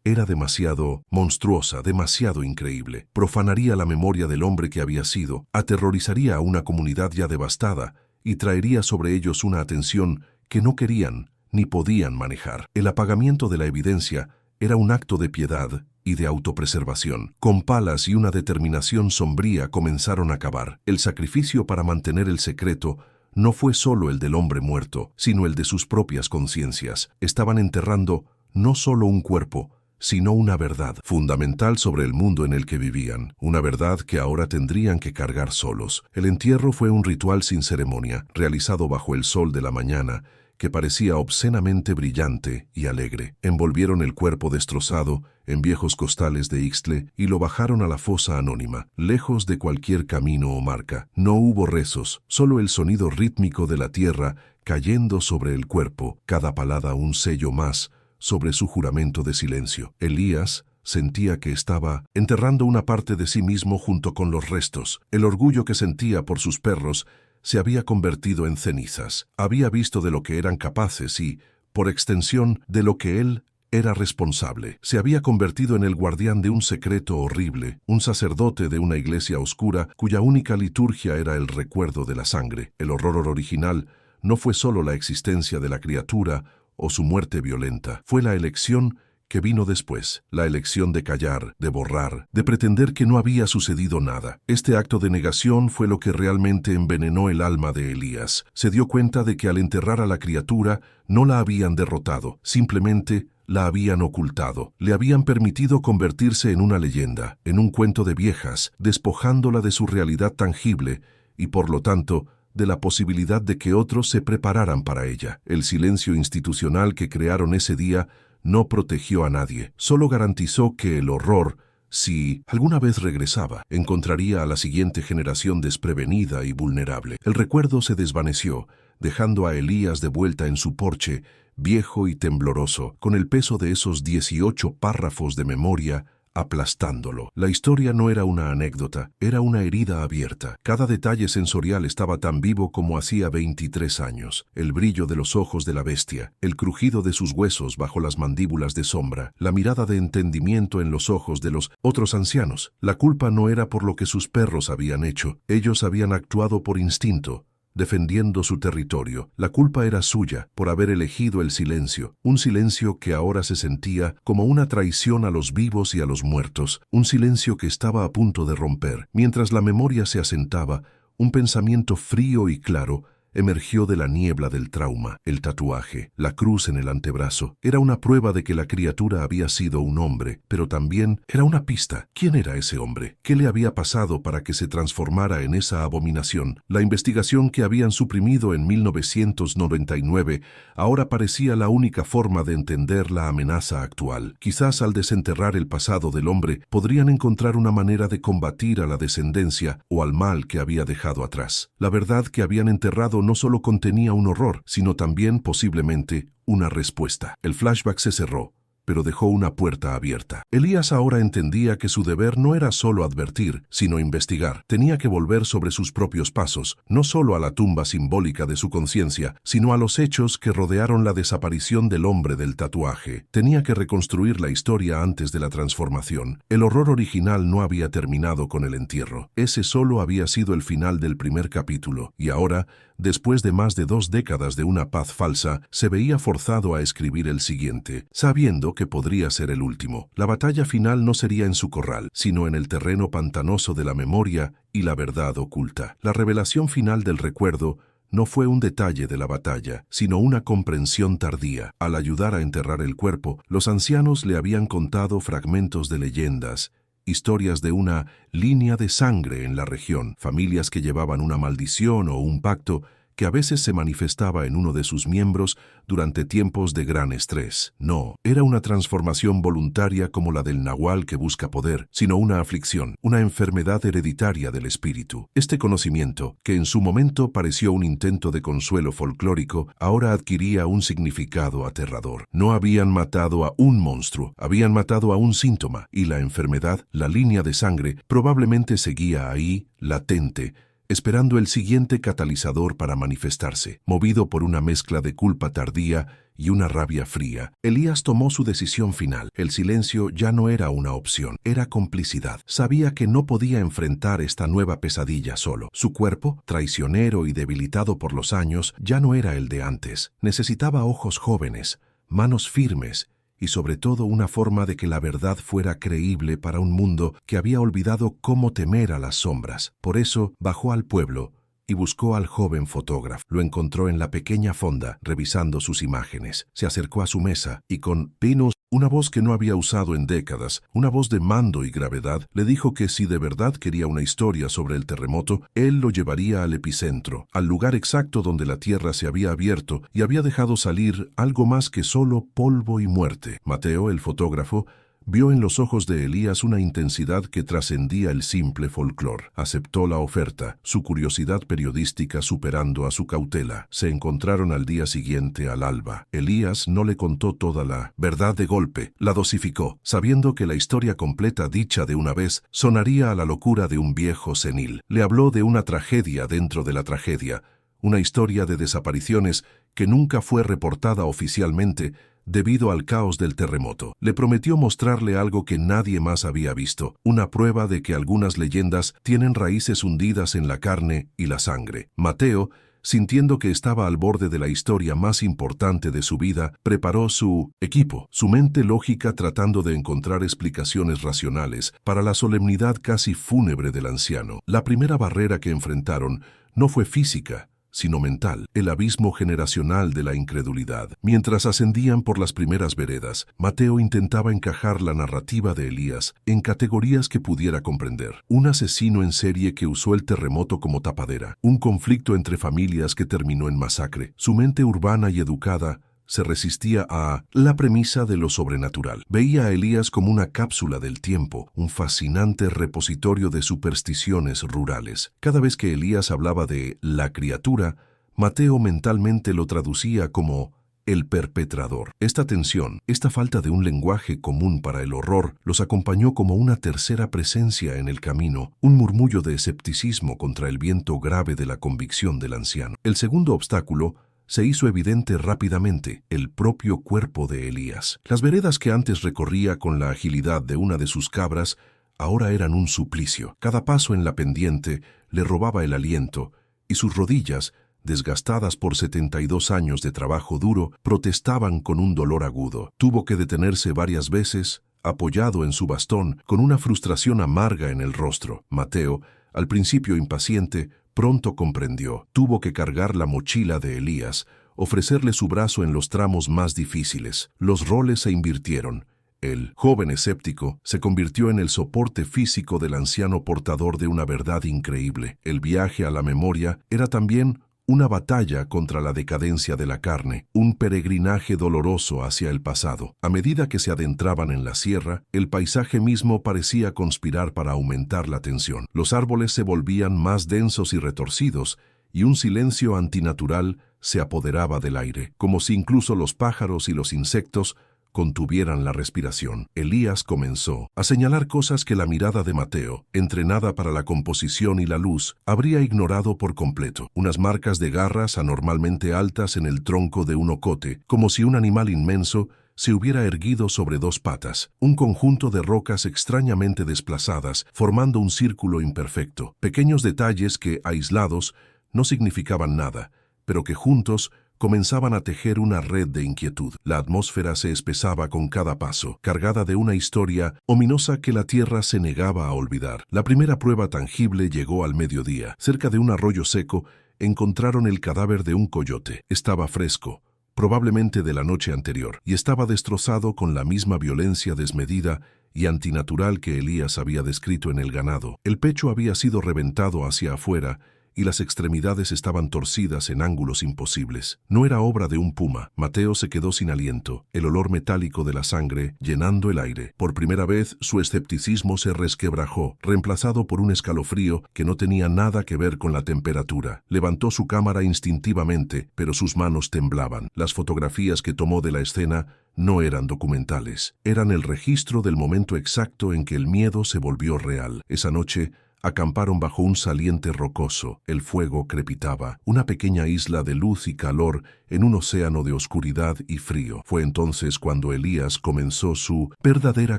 era demasiado monstruosa, demasiado increíble. Profanaría la memoria del hombre que había sido, aterrorizaría a una comunidad ya devastada y traería sobre ellos una atención que no querían ni podían manejar. El apagamiento de la evidencia era un acto de piedad y de autopreservación. Con palas y una determinación sombría comenzaron a cavar. El sacrificio para mantener el secreto no fue solo el del hombre muerto, sino el de sus propias conciencias. Estaban enterrando no solo un cuerpo, sino una verdad fundamental sobre el mundo en el que vivían, una verdad que ahora tendrían que cargar solos. El entierro fue un ritual sin ceremonia, realizado bajo el sol de la mañana, que parecía obscenamente brillante y alegre. Envolvieron el cuerpo destrozado en viejos costales de Ixtle y lo bajaron a la fosa anónima, lejos de cualquier camino o marca. No hubo rezos, solo el sonido rítmico de la tierra cayendo sobre el cuerpo, cada palada un sello más sobre su juramento de silencio. Elías sentía que estaba enterrando una parte de sí mismo junto con los restos. El orgullo que sentía por sus perros se había convertido en cenizas. Había visto de lo que eran capaces y, por extensión, de lo que él era responsable. Se había convertido en el guardián de un secreto horrible, un sacerdote de una iglesia oscura cuya única liturgia era el recuerdo de la sangre. El horror original no fue solo la existencia de la criatura o su muerte violenta, fue la elección que vino después, la elección de callar, de borrar, de pretender que no había sucedido nada. Este acto de negación fue lo que realmente envenenó el alma de Elías. Se dio cuenta de que al enterrar a la criatura no la habían derrotado, simplemente la habían ocultado. Le habían permitido convertirse en una leyenda, en un cuento de viejas, despojándola de su realidad tangible y, por lo tanto, de la posibilidad de que otros se prepararan para ella. El silencio institucional que crearon ese día no protegió a nadie, solo garantizó que el horror, si alguna vez regresaba, encontraría a la siguiente generación desprevenida y vulnerable. El recuerdo se desvaneció, dejando a Elías de vuelta en su porche, viejo y tembloroso, con el peso de esos 18 párrafos de memoria aplastándolo. La historia no era una anécdota, era una herida abierta. Cada detalle sensorial estaba tan vivo como hacía 23 años. El brillo de los ojos de la bestia, el crujido de sus huesos bajo las mandíbulas de sombra, la mirada de entendimiento en los ojos de los otros ancianos. La culpa no era por lo que sus perros habían hecho. Ellos habían actuado por instinto, defendiendo su territorio. La culpa era suya por haber elegido el silencio, un silencio que ahora se sentía como una traición a los vivos y a los muertos, un silencio que estaba a punto de romper. Mientras la memoria se asentaba, un pensamiento frío y claro emergió de la niebla del trauma. El tatuaje, la cruz en el antebrazo, era una prueba de que la criatura había sido un hombre, pero también era una pista. ¿Quién era ese hombre? ¿Qué le había pasado para que se transformara en esa abominación? La investigación que habían suprimido en 1999 ahora parecía la única forma de entender la amenaza actual. Quizás al desenterrar el pasado del hombre podrían encontrar una manera de combatir a la descendencia o al mal que había dejado atrás. La verdad que habían enterrado no solo contenía un horror, sino también, posiblemente, una respuesta. El flashback se cerró, pero dejó una puerta abierta. Elías ahora entendía que su deber no era solo advertir, sino investigar. Tenía que volver sobre sus propios pasos, no solo a la tumba simbólica de su conciencia, sino a los hechos que rodearon la desaparición del hombre del tatuaje. Tenía que reconstruir la historia antes de la transformación. El horror original no había terminado con el entierro. Ese solo había sido el final del primer capítulo, y ahora, después de más de 2 décadas de una paz falsa, se veía forzado a escribir el siguiente, sabiendo que podría ser el último. La batalla final no sería en su corral, sino en el terreno pantanoso de la memoria y la verdad oculta. La revelación final del recuerdo no fue un detalle de la batalla, sino una comprensión tardía. Al ayudar a enterrar el cuerpo, los ancianos le habían contado fragmentos de leyendas, historias de una línea de sangre en la región, familias que llevaban una maldición o un pacto que a veces se manifestaba en uno de sus miembros durante tiempos de gran estrés. No, era una transformación voluntaria como la del nahual que busca poder, sino una aflicción, una enfermedad hereditaria del espíritu. Este conocimiento, que en su momento pareció un intento de consuelo folclórico, ahora adquiría un significado aterrador. No habían matado a un monstruo, habían matado a un síntoma, y la enfermedad, la línea de sangre, probablemente seguía ahí, latente, esperando el siguiente catalizador para manifestarse. Movido por una mezcla de culpa tardía y una rabia fría, Elías tomó su decisión final. El silencio ya no era una opción, era complicidad. Sabía que no podía enfrentar esta nueva pesadilla solo. Su cuerpo, traicionero y debilitado por los años, ya no era el de antes. Necesitaba ojos jóvenes, manos firmes, y sobre todo una forma de que la verdad fuera creíble para un mundo que había olvidado cómo temer a las sombras. Por eso bajó al pueblo y buscó al joven fotógrafo. Lo encontró en la pequeña fonda, revisando sus imágenes. Se acercó a su mesa y con pinos, una voz que no había usado en décadas, una voz de mando y gravedad, le dijo que si de verdad quería una historia sobre el terremoto, él lo llevaría al epicentro, al lugar exacto donde la tierra se había abierto y había dejado salir algo más que solo polvo y muerte. Mateo, el fotógrafo, vio en los ojos de Elías una intensidad que trascendía el simple folclor. Aceptó la oferta, su curiosidad periodística superando a su cautela. Se encontraron al día siguiente al alba. Elías no le contó toda la verdad de golpe, la dosificó, sabiendo que la historia completa dicha de una vez sonaría a la locura de un viejo senil. Le habló de una tragedia dentro de la tragedia, una historia de desapariciones que nunca fue reportada oficialmente, debido al caos del terremoto. Le prometió mostrarle algo que nadie más había visto, una prueba de que algunas leyendas tienen raíces hundidas en la carne y la sangre. Mateo, sintiendo que estaba al borde de la historia más importante de su vida, preparó su equipo, su mente lógica tratando de encontrar explicaciones racionales para la solemnidad casi fúnebre del anciano. La primera barrera que enfrentaron no fue física, sino mental, el abismo generacional de la incredulidad. Mientras ascendían por las primeras veredas, Mateo intentaba encajar la narrativa de Elías en categorías que pudiera comprender. Un asesino en serie que usó el terremoto como tapadera, un conflicto entre familias que terminó en masacre. Su mente urbana y educada se resistía a la premisa de lo sobrenatural. Veía a Elías como una cápsula del tiempo, un fascinante repositorio de supersticiones rurales. Cada vez que Elías hablaba de la criatura, Mateo mentalmente lo traducía como el perpetrador. Esta tensión, esta falta de un lenguaje común para el horror, los acompañó como una tercera presencia en el camino, un murmullo de escepticismo contra el viento grave de la convicción del anciano. El segundo obstáculo se hizo evidente rápidamente: el propio cuerpo de Elías. Las veredas que antes recorría con la agilidad de una de sus cabras ahora eran un suplicio. Cada paso en la pendiente le robaba el aliento, y sus rodillas, desgastadas por 72 años de trabajo duro, protestaban con un dolor agudo. Tuvo que detenerse varias veces, apoyado en su bastón, con una frustración amarga en el rostro. Mateo, al principio impaciente, pronto comprendió. Tuvo que cargar la mochila de Elías, ofrecerle su brazo en los tramos más difíciles. Los roles se invirtieron. El joven escéptico se convirtió en el soporte físico del anciano portador de una verdad increíble. El viaje a la memoria era también una batalla contra la decadencia de la carne, un peregrinaje doloroso hacia el pasado. A medida que se adentraban en la sierra, el paisaje mismo parecía conspirar para aumentar la tensión. Los árboles se volvían más densos y retorcidos, y un silencio antinatural se apoderaba del aire, como si incluso los pájaros y los insectos contuvieran la respiración. Elías comenzó a señalar cosas que la mirada de Mateo, entrenada para la composición y la luz, habría ignorado por completo. Unas marcas de garras anormalmente altas en el tronco de un ocote, como si un animal inmenso se hubiera erguido sobre dos patas. Un conjunto de rocas extrañamente desplazadas, formando un círculo imperfecto. Pequeños detalles que, aislados, no significaban nada, pero que juntos comenzaban a tejer una red de inquietud. La atmósfera se espesaba con cada paso, cargada de una historia ominosa que la tierra se negaba a olvidar. La primera prueba tangible llegó al mediodía. Cerca de un arroyo seco, encontraron el cadáver de un coyote. Estaba fresco, probablemente de la noche anterior, y estaba destrozado con la misma violencia desmedida y antinatural que Elías había descrito en el ganado. El pecho había sido reventado hacia afuera, y las extremidades estaban torcidas en ángulos imposibles. No era obra de un puma. Mateo se quedó sin aliento, el olor metálico de la sangre llenando el aire. Por primera vez, su escepticismo se resquebrajó, reemplazado por un escalofrío que no tenía nada que ver con la temperatura. Levantó su cámara instintivamente, pero sus manos temblaban. Las fotografías que tomó de la escena no eran documentales. Eran el registro del momento exacto en que el miedo se volvió real. Esa noche, acamparon bajo un saliente rocoso. El fuego crepitaba, una pequeña isla de luz y calor en un océano de oscuridad y frío. Fue entonces cuando Elías comenzó su verdadera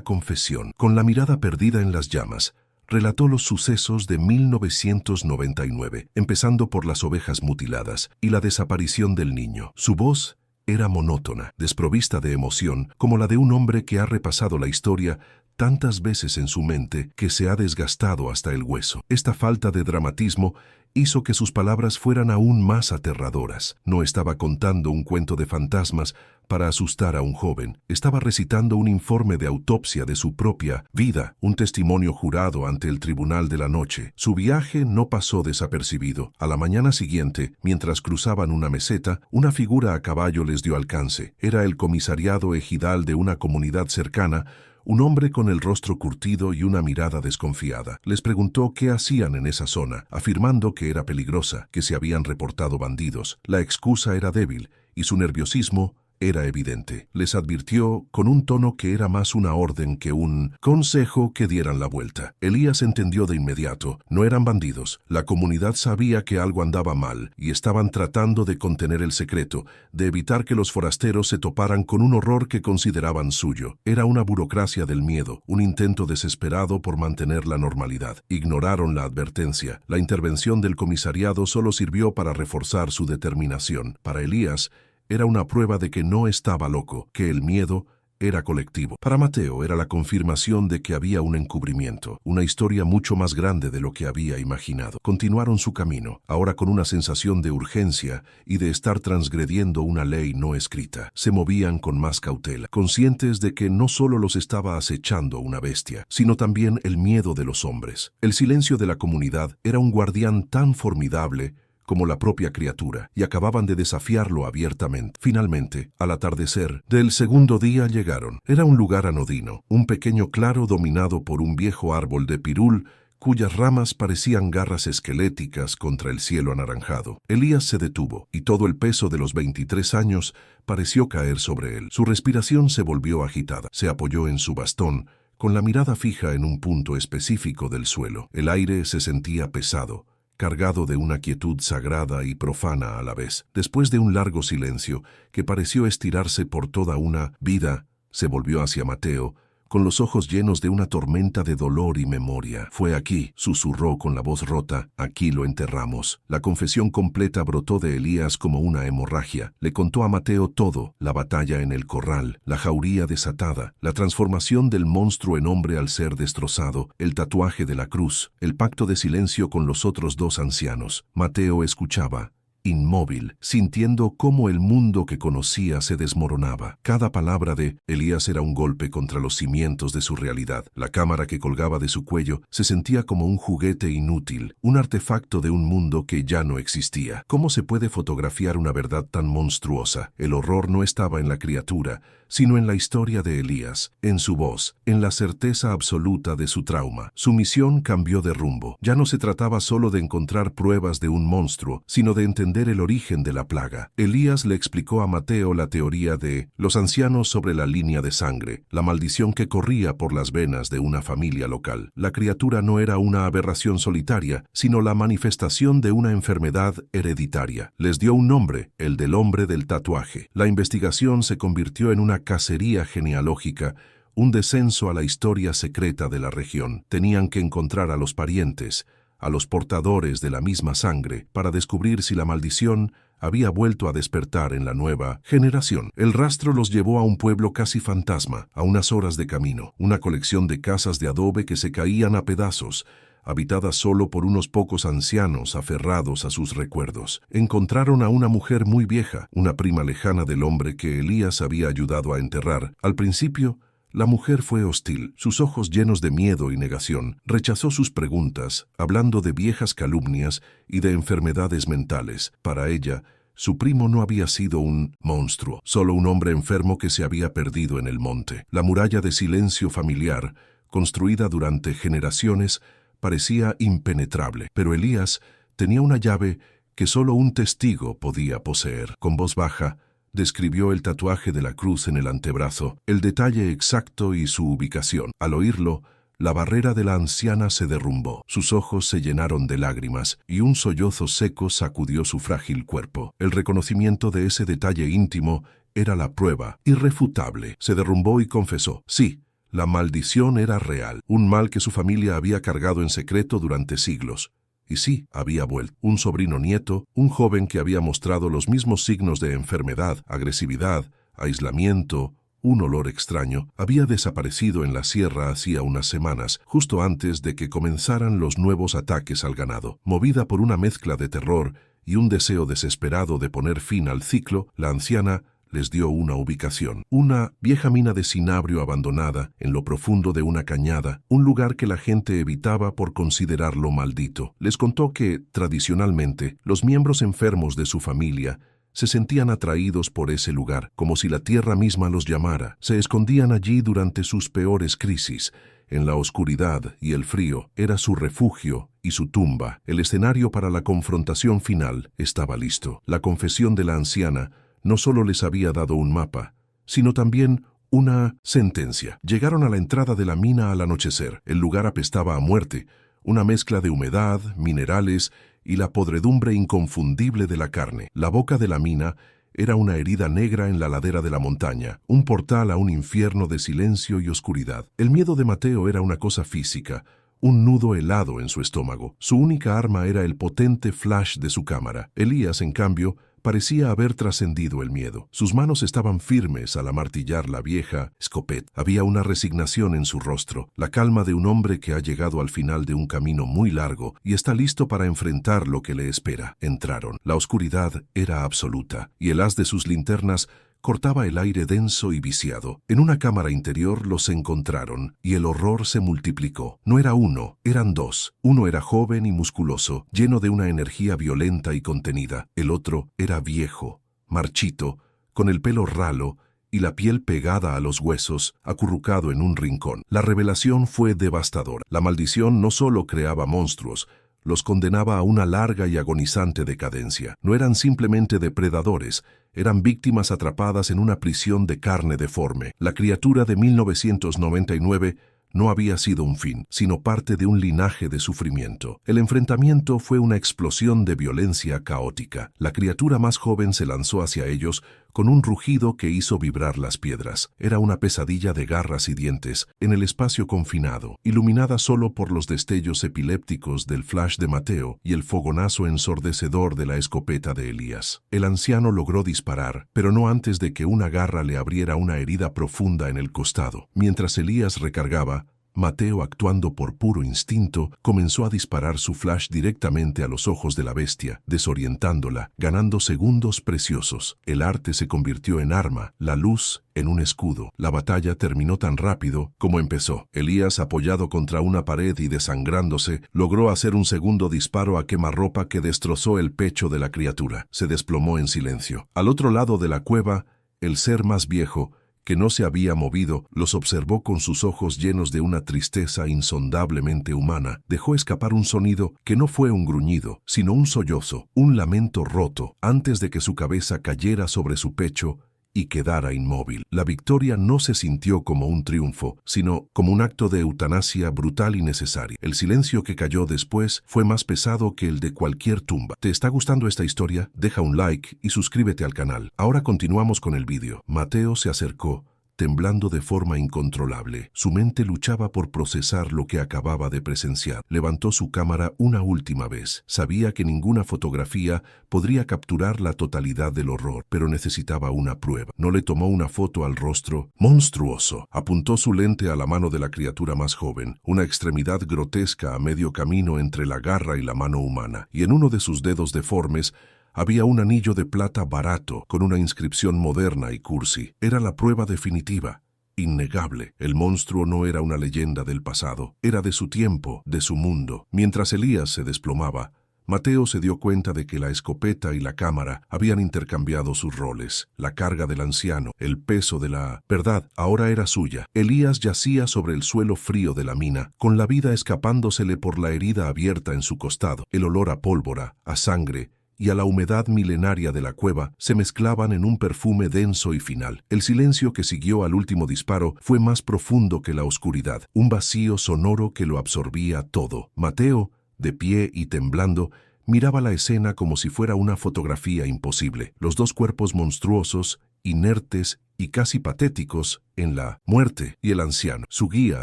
confesión. Con la mirada perdida en las llamas, relató los sucesos de 1999, empezando por las ovejas mutiladas y la desaparición del niño. Su voz era monótona, desprovista de emoción, como la de un hombre que ha repasado la historia tantas veces en su mente que se ha desgastado hasta el hueso. Esta falta de dramatismo hizo que sus palabras fueran aún más aterradoras. No estaba contando un cuento de fantasmas para asustar a un joven. Estaba recitando un informe de autopsia de su propia vida, un testimonio jurado ante el tribunal de la noche. Su viaje no pasó desapercibido. A la mañana siguiente, mientras cruzaban una meseta, una figura a caballo les dio alcance. Era el comisariado ejidal de una comunidad cercana, un hombre con el rostro curtido y una mirada desconfiada. Les preguntó qué hacían en esa zona, afirmando que era peligrosa, que se habían reportado bandidos. La excusa era débil y su nerviosismo era evidente. Les advirtió con un tono que era más una orden que un consejo que dieran la vuelta. Elías entendió de inmediato. No eran bandidos. La comunidad sabía que algo andaba mal y estaban tratando de contener el secreto, de evitar que los forasteros se toparan con un horror que consideraban suyo. Era una burocracia del miedo, un intento desesperado por mantener la normalidad. Ignoraron la advertencia. La intervención del comisariado solo sirvió para reforzar su determinación. Para Elías, era una prueba de que no estaba loco, que el miedo era colectivo. Para Mateo era la confirmación de que había un encubrimiento, una historia mucho más grande de lo que había imaginado. Continuaron su camino, ahora con una sensación de urgencia y de estar transgrediendo una ley no escrita. Se movían con más cautela, conscientes de que no solo los estaba acechando una bestia, sino también el miedo de los hombres. El silencio de la comunidad era un guardián tan formidable como la propia criatura, y acababan de desafiarlo abiertamente. Finalmente, al atardecer del segundo día llegaron. Era un lugar anodino, un pequeño claro dominado por un viejo árbol de pirul cuyas ramas parecían garras esqueléticas contra el cielo anaranjado. Elías se detuvo, y todo el peso de los 23 años pareció caer sobre él. Su respiración se volvió agitada. Se apoyó en su bastón, con la mirada fija en un punto específico del suelo. El aire se sentía pesado, cargado de una quietud sagrada y profana a la vez. Después de un largo silencio, que pareció estirarse por toda una vida, se volvió hacia Mateo, con los ojos llenos de una tormenta de dolor y memoria. «Fue aquí», susurró con la voz rota, «aquí lo enterramos». La confesión completa brotó de Elías como una hemorragia. Le contó a Mateo todo: la batalla en el corral, la jauría desatada, la transformación del monstruo en hombre al ser destrozado, el tatuaje de la cruz, el pacto de silencio con los otros dos ancianos. Mateo escuchaba, inmóvil, sintiendo cómo el mundo que conocía se desmoronaba. Cada palabra de Elías era un golpe contra los cimientos de su realidad. La cámara que colgaba de su cuello se sentía como un juguete inútil, un artefacto de un mundo que ya no existía. ¿Cómo se puede fotografiar una verdad tan monstruosa? El horror no estaba en la criatura, sino en la historia de Elías, en su voz, en la certeza absoluta de su trauma. Su misión cambió de rumbo. Ya no se trataba solo de encontrar pruebas de un monstruo, sino de entender entender el origen de la plaga. Elías le explicó a Mateo la teoría de los ancianos sobre la línea de sangre, la maldición que corría por las venas de una familia local. La criatura no era una aberración solitaria, sino la manifestación de una enfermedad hereditaria. Les dio un nombre, el del hombre del tatuaje. La investigación se convirtió en una cacería genealógica, un descenso a la historia secreta de la región. Tenían que encontrar a los parientes, a los portadores de la misma sangre, para descubrir si la maldición había vuelto a despertar en la nueva generación. El rastro los llevó a un pueblo casi fantasma, a unas horas de camino, una colección de casas de adobe que se caían a pedazos, habitadas solo por unos pocos ancianos aferrados a sus recuerdos. Encontraron a una mujer muy vieja, una prima lejana del hombre que Elías había ayudado a enterrar. Al principio, la mujer fue hostil, sus ojos llenos de miedo y negación. Rechazó sus preguntas, hablando de viejas calumnias y de enfermedades mentales. Para ella, su primo no había sido un monstruo, solo un hombre enfermo que se había perdido en el monte. La muralla de silencio familiar, construida durante generaciones, parecía impenetrable, pero Elías tenía una llave que solo un testigo podía poseer. Con voz baja, describió el tatuaje de la cruz en el antebrazo, el detalle exacto y su ubicación. Al oírlo, la barrera de la anciana se derrumbó. Sus ojos se llenaron de lágrimas y un sollozo seco sacudió su frágil cuerpo. El reconocimiento de ese detalle íntimo era la prueba irrefutable. Se derrumbó y confesó: sí, la maldición era real, un mal que su familia había cargado en secreto durante siglos. Y sí, había vuelto. Un sobrino nieto, un joven que había mostrado los mismos signos de enfermedad, agresividad, aislamiento, un olor extraño, había desaparecido en la sierra hacía unas semanas, justo antes de que comenzaran los nuevos ataques al ganado. Movida por una mezcla de terror y un deseo desesperado de poner fin al ciclo, la anciana les dio una ubicación. Una vieja mina de cinabrio abandonada en lo profundo de una cañada, un lugar que la gente evitaba por considerarlo maldito. Les contó que, tradicionalmente, los miembros enfermos de su familia se sentían atraídos por ese lugar, como si la tierra misma los llamara. Se escondían allí durante sus peores crisis. En la oscuridad y el frío era su refugio y su tumba. El escenario para la confrontación final estaba listo. La confesión de la anciana no solo les había dado un mapa, sino también una sentencia. Llegaron a la entrada de la mina al anochecer. El lugar apestaba a muerte, una mezcla de humedad, minerales y la podredumbre inconfundible de la carne. La boca de la mina era una herida negra en la ladera de la montaña, un portal a un infierno de silencio y oscuridad. El miedo de Mateo era una cosa física, un nudo helado en su estómago. Su única arma era el potente flash de su cámara. Elías, en cambio, parecía haber trascendido el miedo. Sus manos estaban firmes al amartillar la vieja escopeta. Había una resignación en su rostro, la calma de un hombre que ha llegado al final de un camino muy largo y está listo para enfrentar lo que le espera. Entraron. La oscuridad era absoluta, y el haz de sus linternas cortaba el aire denso y viciado. En una cámara interior los encontraron, y el horror se multiplicó. No era uno, eran dos. Uno era joven y musculoso, lleno de una energía violenta y contenida. El otro era viejo, marchito, con el pelo ralo y la piel pegada a los huesos, acurrucado en un rincón. La revelación fue devastadora. La maldición no solo creaba monstruos, los condenaba a una larga y agonizante decadencia. No eran simplemente depredadores, eran víctimas atrapadas en una prisión de carne deforme. La criatura de 1999 no había sido un fin, sino parte de un linaje de sufrimiento. El enfrentamiento fue una explosión de violencia caótica. La criatura más joven se lanzó hacia ellos con un rugido que hizo vibrar las piedras. Era una pesadilla de garras y dientes, en el espacio confinado, iluminada solo por los destellos epilépticos del flash de Mateo y el fogonazo ensordecedor de la escopeta de Elías. El anciano logró disparar, pero no antes de que una garra le abriera una herida profunda en el costado. Mientras Elías recargaba, Mateo, actuando por puro instinto, comenzó a disparar su flash directamente a los ojos de la bestia, desorientándola, ganando segundos preciosos. El arte se convirtió en arma, la luz en un escudo. La batalla terminó tan rápido como empezó. Elías, apoyado contra una pared y desangrándose, logró hacer un segundo disparo a quemarropa que destrozó el pecho de la criatura. Se desplomó en silencio. Al otro lado de la cueva, el ser más viejo, que no se había movido, los observó con sus ojos llenos de una tristeza insondablemente humana. Dejó escapar un sonido que no fue un gruñido, sino un sollozo, un lamento roto, antes de que su cabeza cayera sobre su pecho y quedara inmóvil. La victoria no se sintió como un triunfo, sino como un acto de eutanasia brutal y necesario. El silencio que cayó después fue más pesado que el de cualquier tumba. ¿Te está gustando esta historia? Deja un like y suscríbete al canal. Ahora continuamos con el vídeo. Mateo se acercó, temblando de forma incontrolable. Su mente luchaba por procesar lo que acababa de presenciar. Levantó su cámara una última vez. Sabía que ninguna fotografía podría capturar la totalidad del horror, pero necesitaba una prueba. No le tomó una foto al rostro monstruoso. Apuntó su lente a la mano de la criatura más joven, una extremidad grotesca a medio camino entre la garra y la mano humana, y en uno de sus dedos deformes había un anillo de plata barato con una inscripción moderna y cursi. Era la prueba definitiva, innegable. El monstruo no era una leyenda del pasado, era de su tiempo, de su mundo. Mientras Elías se desplomaba, Mateo se dio cuenta de que la escopeta y la cámara habían intercambiado sus roles. La carga del anciano, el peso de la verdad, ahora era suya. Elías yacía sobre el suelo frío de la mina, con la vida escapándosele por la herida abierta en su costado. El olor a pólvora, a sangre y a la humedad milenaria de la cueva se mezclaban en un perfume denso y final. El silencio que siguió al último disparo fue más profundo que la oscuridad, un vacío sonoro que lo absorbía todo. Mateo, de pie y temblando, miraba la escena como si fuera una fotografía imposible. Los dos cuerpos monstruosos, inertes y casi patéticos, en la muerte, y el anciano, su guía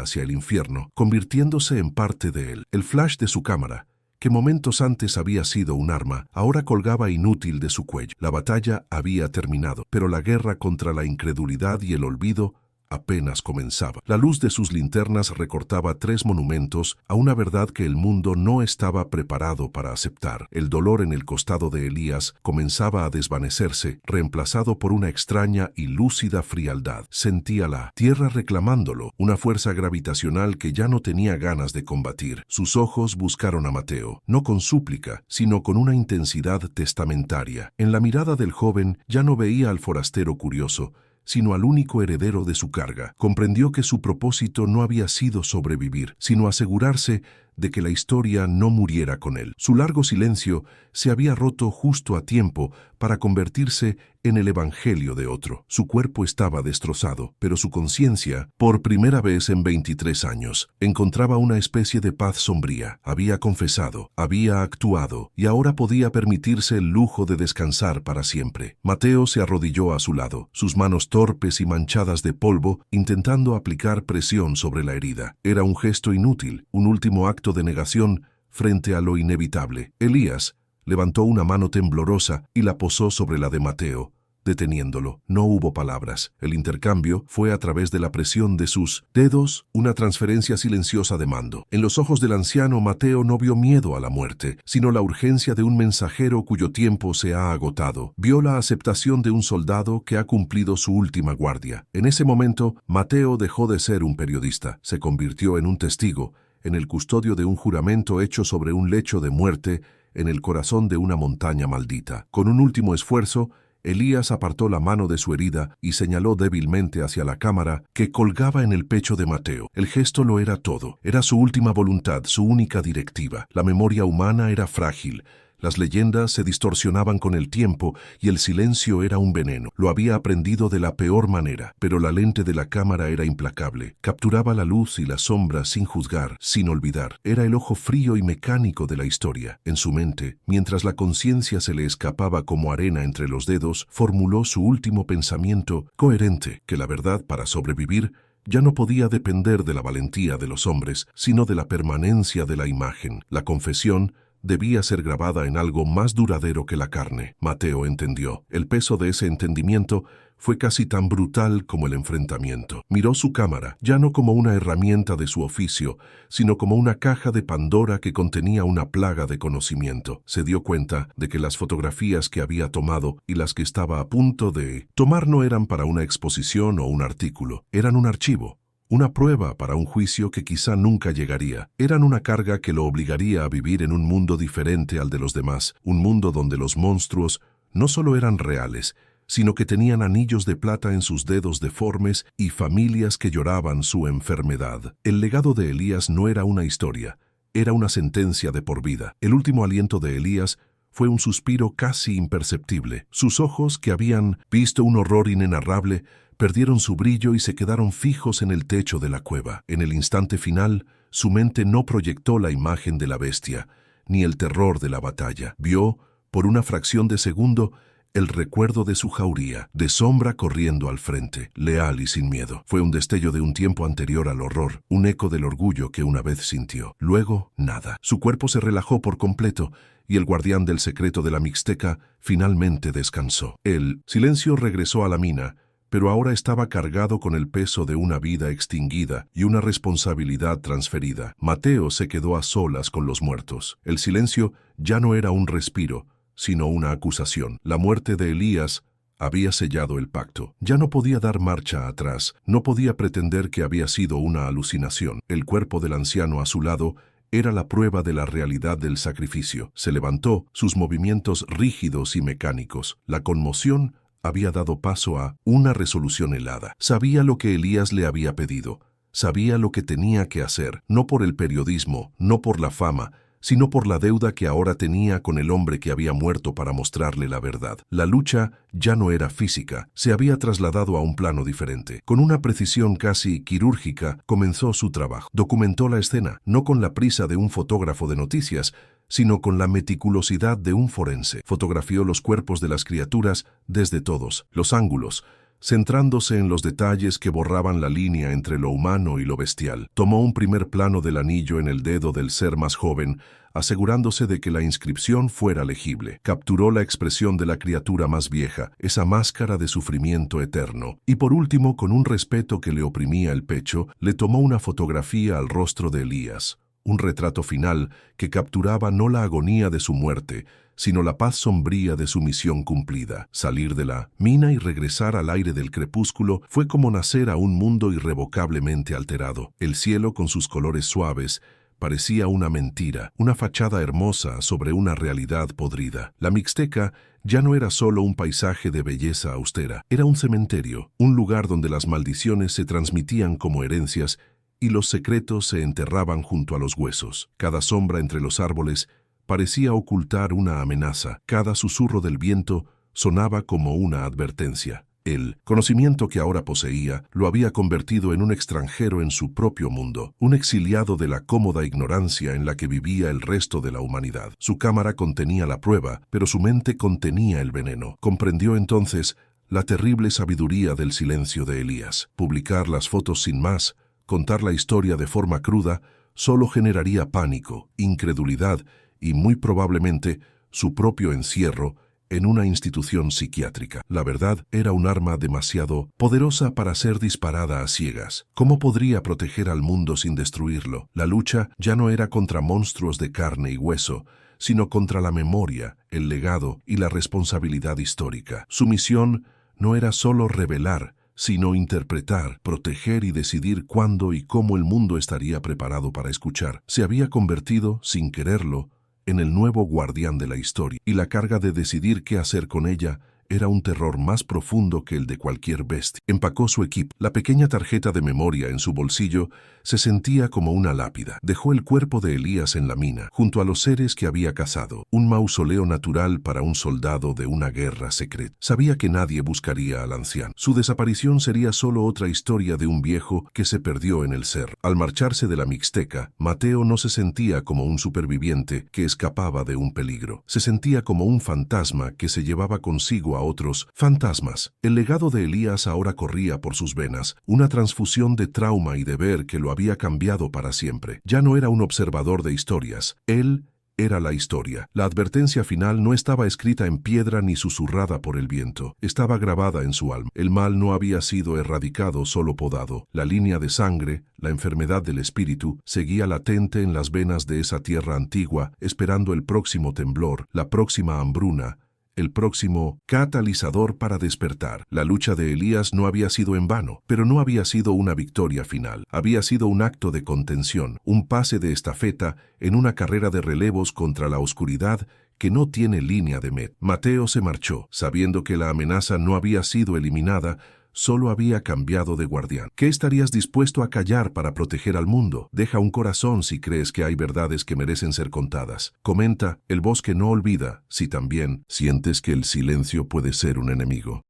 hacia el infierno, convirtiéndose en parte de él. El flash de su cámara, que momentos antes había sido un arma, ahora colgaba inútil de su cuello. La batalla había terminado, pero la guerra contra la incredulidad y el olvido apenas comenzaba. La luz de sus linternas recortaba 3 monumentos a una verdad que el mundo no estaba preparado para aceptar. El dolor en el costado de Elías comenzaba a desvanecerse, reemplazado por una extraña y lúcida frialdad. Sentía la tierra reclamándolo, una fuerza gravitacional que ya no tenía ganas de combatir. Sus ojos buscaron a Mateo, no con súplica, sino con una intensidad testamentaria. En la mirada del joven ya no veía al forastero curioso, sino al único heredero de su carga. Comprendió que su propósito no había sido sobrevivir, sino asegurarse de que la historia no muriera con él. Su largo silencio se había roto justo a tiempo para convertirse en el evangelio de otro. Su cuerpo estaba destrozado, pero su conciencia, por primera vez en 23 años, encontraba una especie de paz sombría. Había confesado, había actuado, y ahora podía permitirse el lujo de descansar para siempre. Mateo se arrodilló a su lado, sus manos torpes y manchadas de polvo, intentando aplicar presión sobre la herida. Era un gesto inútil, un último acto de negación frente a lo inevitable. Elías levantó una mano temblorosa y la posó sobre la de Mateo, deteniéndolo. No hubo palabras. El intercambio fue a través de la presión de sus dedos, una transferencia silenciosa de mando. En los ojos del anciano, Mateo no vio miedo a la muerte, sino la urgencia de un mensajero cuyo tiempo se ha agotado. Vio la aceptación de un soldado que ha cumplido su última guardia. En ese momento, Mateo dejó de ser un periodista. Se convirtió en un testigo, en el custodio de un juramento hecho sobre un lecho de muerte en el corazón de una montaña maldita. Con un último esfuerzo, Elías apartó la mano de su herida y señaló débilmente hacia la cámara que colgaba en el pecho de Mateo. El gesto lo era todo. Era su última voluntad, su única directiva. La memoria humana era frágil. Las leyendas se distorsionaban con el tiempo y el silencio era un veneno. Lo había aprendido de la peor manera, pero la lente de la cámara era implacable. Capturaba la luz y la sombra sin juzgar, sin olvidar. Era el ojo frío y mecánico de la historia. En su mente, mientras la conciencia se le escapaba como arena entre los dedos, formuló su último pensamiento coherente, que la verdad, para sobrevivir, ya no podía depender de la valentía de los hombres, sino de la permanencia de la imagen. La confesión debía ser grabada en algo más duradero que la carne. Mateo entendió. El peso de ese entendimiento fue casi tan brutal como el enfrentamiento. Miró su cámara, ya no como una herramienta de su oficio, sino como una caja de Pandora que contenía una plaga de conocimiento. Se dio cuenta de que las fotografías que había tomado y las que estaba a punto de tomar no eran para una exposición o un artículo, eran un archivo. Una prueba para un juicio que quizá nunca llegaría. Eran una carga que lo obligaría a vivir en un mundo diferente al de los demás, un mundo donde los monstruos no solo eran reales, sino que tenían anillos de plata en sus dedos deformes y familias que lloraban su enfermedad. El legado de Elías no era una historia, era una sentencia de por vida. El último aliento de Elías fue un suspiro casi imperceptible. Sus ojos, que habían visto un horror inenarrable, perdieron su brillo y se quedaron fijos en el techo de la cueva. En el instante final, su mente no proyectó la imagen de la bestia, ni el terror de la batalla. Vio, por una fracción de segundo, el recuerdo de su jauría, de sombra corriendo al frente, leal y sin miedo. Fue un destello de un tiempo anterior al horror, un eco del orgullo que una vez sintió. Luego, nada. Su cuerpo se relajó por completo y el guardián del secreto de la Mixteca finalmente descansó. El silencio regresó a la mina, pero ahora estaba cargado con el peso de una vida extinguida y una responsabilidad transferida. Mateo se quedó a solas con los muertos. El silencio ya no era un respiro, sino una acusación. La muerte de Elías había sellado el pacto. Ya no podía dar marcha atrás, no podía pretender que había sido una alucinación. El cuerpo del anciano a su lado era la prueba de la realidad del sacrificio. Se levantó, sus movimientos rígidos y mecánicos. La conmoción había dado paso a una resolución helada. Sabía lo que Elías le había pedido. Sabía lo que tenía que hacer, no por el periodismo, no por la fama, sino por la deuda que ahora tenía con el hombre que había muerto para mostrarle la verdad. La lucha ya no era física, se había trasladado a un plano diferente. Con una precisión casi quirúrgica comenzó su trabajo. Documentó la escena, no con la prisa de un fotógrafo de noticias, sino con la meticulosidad de un forense. Fotografió los cuerpos de las criaturas desde todos los ángulos, centrándose en los detalles que borraban la línea entre lo humano y lo bestial. Tomó un primer plano del anillo en el dedo del ser más joven, asegurándose de que la inscripción fuera legible. Capturó la expresión de la criatura más vieja, esa máscara de sufrimiento eterno. Y por último, con un respeto que le oprimía el pecho, le tomó una fotografía al rostro de Elías. Un retrato final que capturaba no la agonía de su muerte, sino la paz sombría de su misión cumplida. Salir de la mina y regresar al aire del crepúsculo fue como nacer a un mundo irrevocablemente alterado. El cielo, con sus colores suaves, parecía una mentira, una fachada hermosa sobre una realidad podrida. La Mixteca ya no era solo un paisaje de belleza austera, era un cementerio, un lugar donde las maldiciones se transmitían como herencias y los secretos se enterraban junto a los huesos. Cada sombra entre los árboles parecía ocultar una amenaza. Cada susurro del viento sonaba como una advertencia. El conocimiento que ahora poseía lo había convertido en un extranjero en su propio mundo, un exiliado de la cómoda ignorancia en la que vivía el resto de la humanidad. Su cámara contenía la prueba, pero su mente contenía el veneno. Comprendió entonces la terrible sabiduría del silencio de Elías. Publicar las fotos sin más, contar la historia de forma cruda, solo generaría pánico, incredulidad y muy probablemente su propio encierro en una institución psiquiátrica. La verdad era un arma demasiado poderosa para ser disparada a ciegas. ¿Cómo podría proteger al mundo sin destruirlo? La lucha ya no era contra monstruos de carne y hueso, sino contra la memoria, el legado y la responsabilidad histórica. Su misión no era solo revelar, sino interpretar, proteger y decidir cuándo y cómo el mundo estaría preparado para escuchar. Se había convertido, sin quererlo, en el nuevo guardián de la historia, y la carga de decidir qué hacer con ella era un terror más profundo que el de cualquier bestia. Empacó su equipo. La pequeña tarjeta de memoria en su bolsillo se sentía como una lápida. Dejó el cuerpo de Elías en la mina, junto a los seres que había cazado, un mausoleo natural para un soldado de una guerra secreta. Sabía que nadie buscaría al anciano. Su desaparición sería solo otra historia de un viejo que se perdió en el cerro. Al marcharse de la Mixteca, Mateo no se sentía como un superviviente que escapaba de un peligro. Se sentía como un fantasma que se llevaba consigo a otros fantasmas. El legado de Elías ahora corría por sus venas, una transfusión de trauma y deber que lo había cambiado para siempre. Ya no era un observador de historias, él era la historia. La advertencia final no estaba escrita en piedra ni susurrada por el viento, estaba grabada en su alma. El mal no había sido erradicado, solo podado. La línea de sangre, la enfermedad del espíritu, seguía latente en las venas de esa tierra antigua, esperando el próximo temblor, la próxima hambruna, el próximo catalizador para despertar. La lucha de Elías no había sido en vano, pero no había sido una victoria final. Había sido un acto de contención, un pase de estafeta en una carrera de relevos contra la oscuridad que no tiene línea de meta. Mateo se marchó, sabiendo que la amenaza no había sido eliminada, solo había cambiado de guardián. ¿Qué estarías dispuesto a callar para proteger al mundo? Deja un corazón si crees que hay verdades que merecen ser contadas. Comenta, el bosque no olvida, si también sientes que el silencio puede ser un enemigo.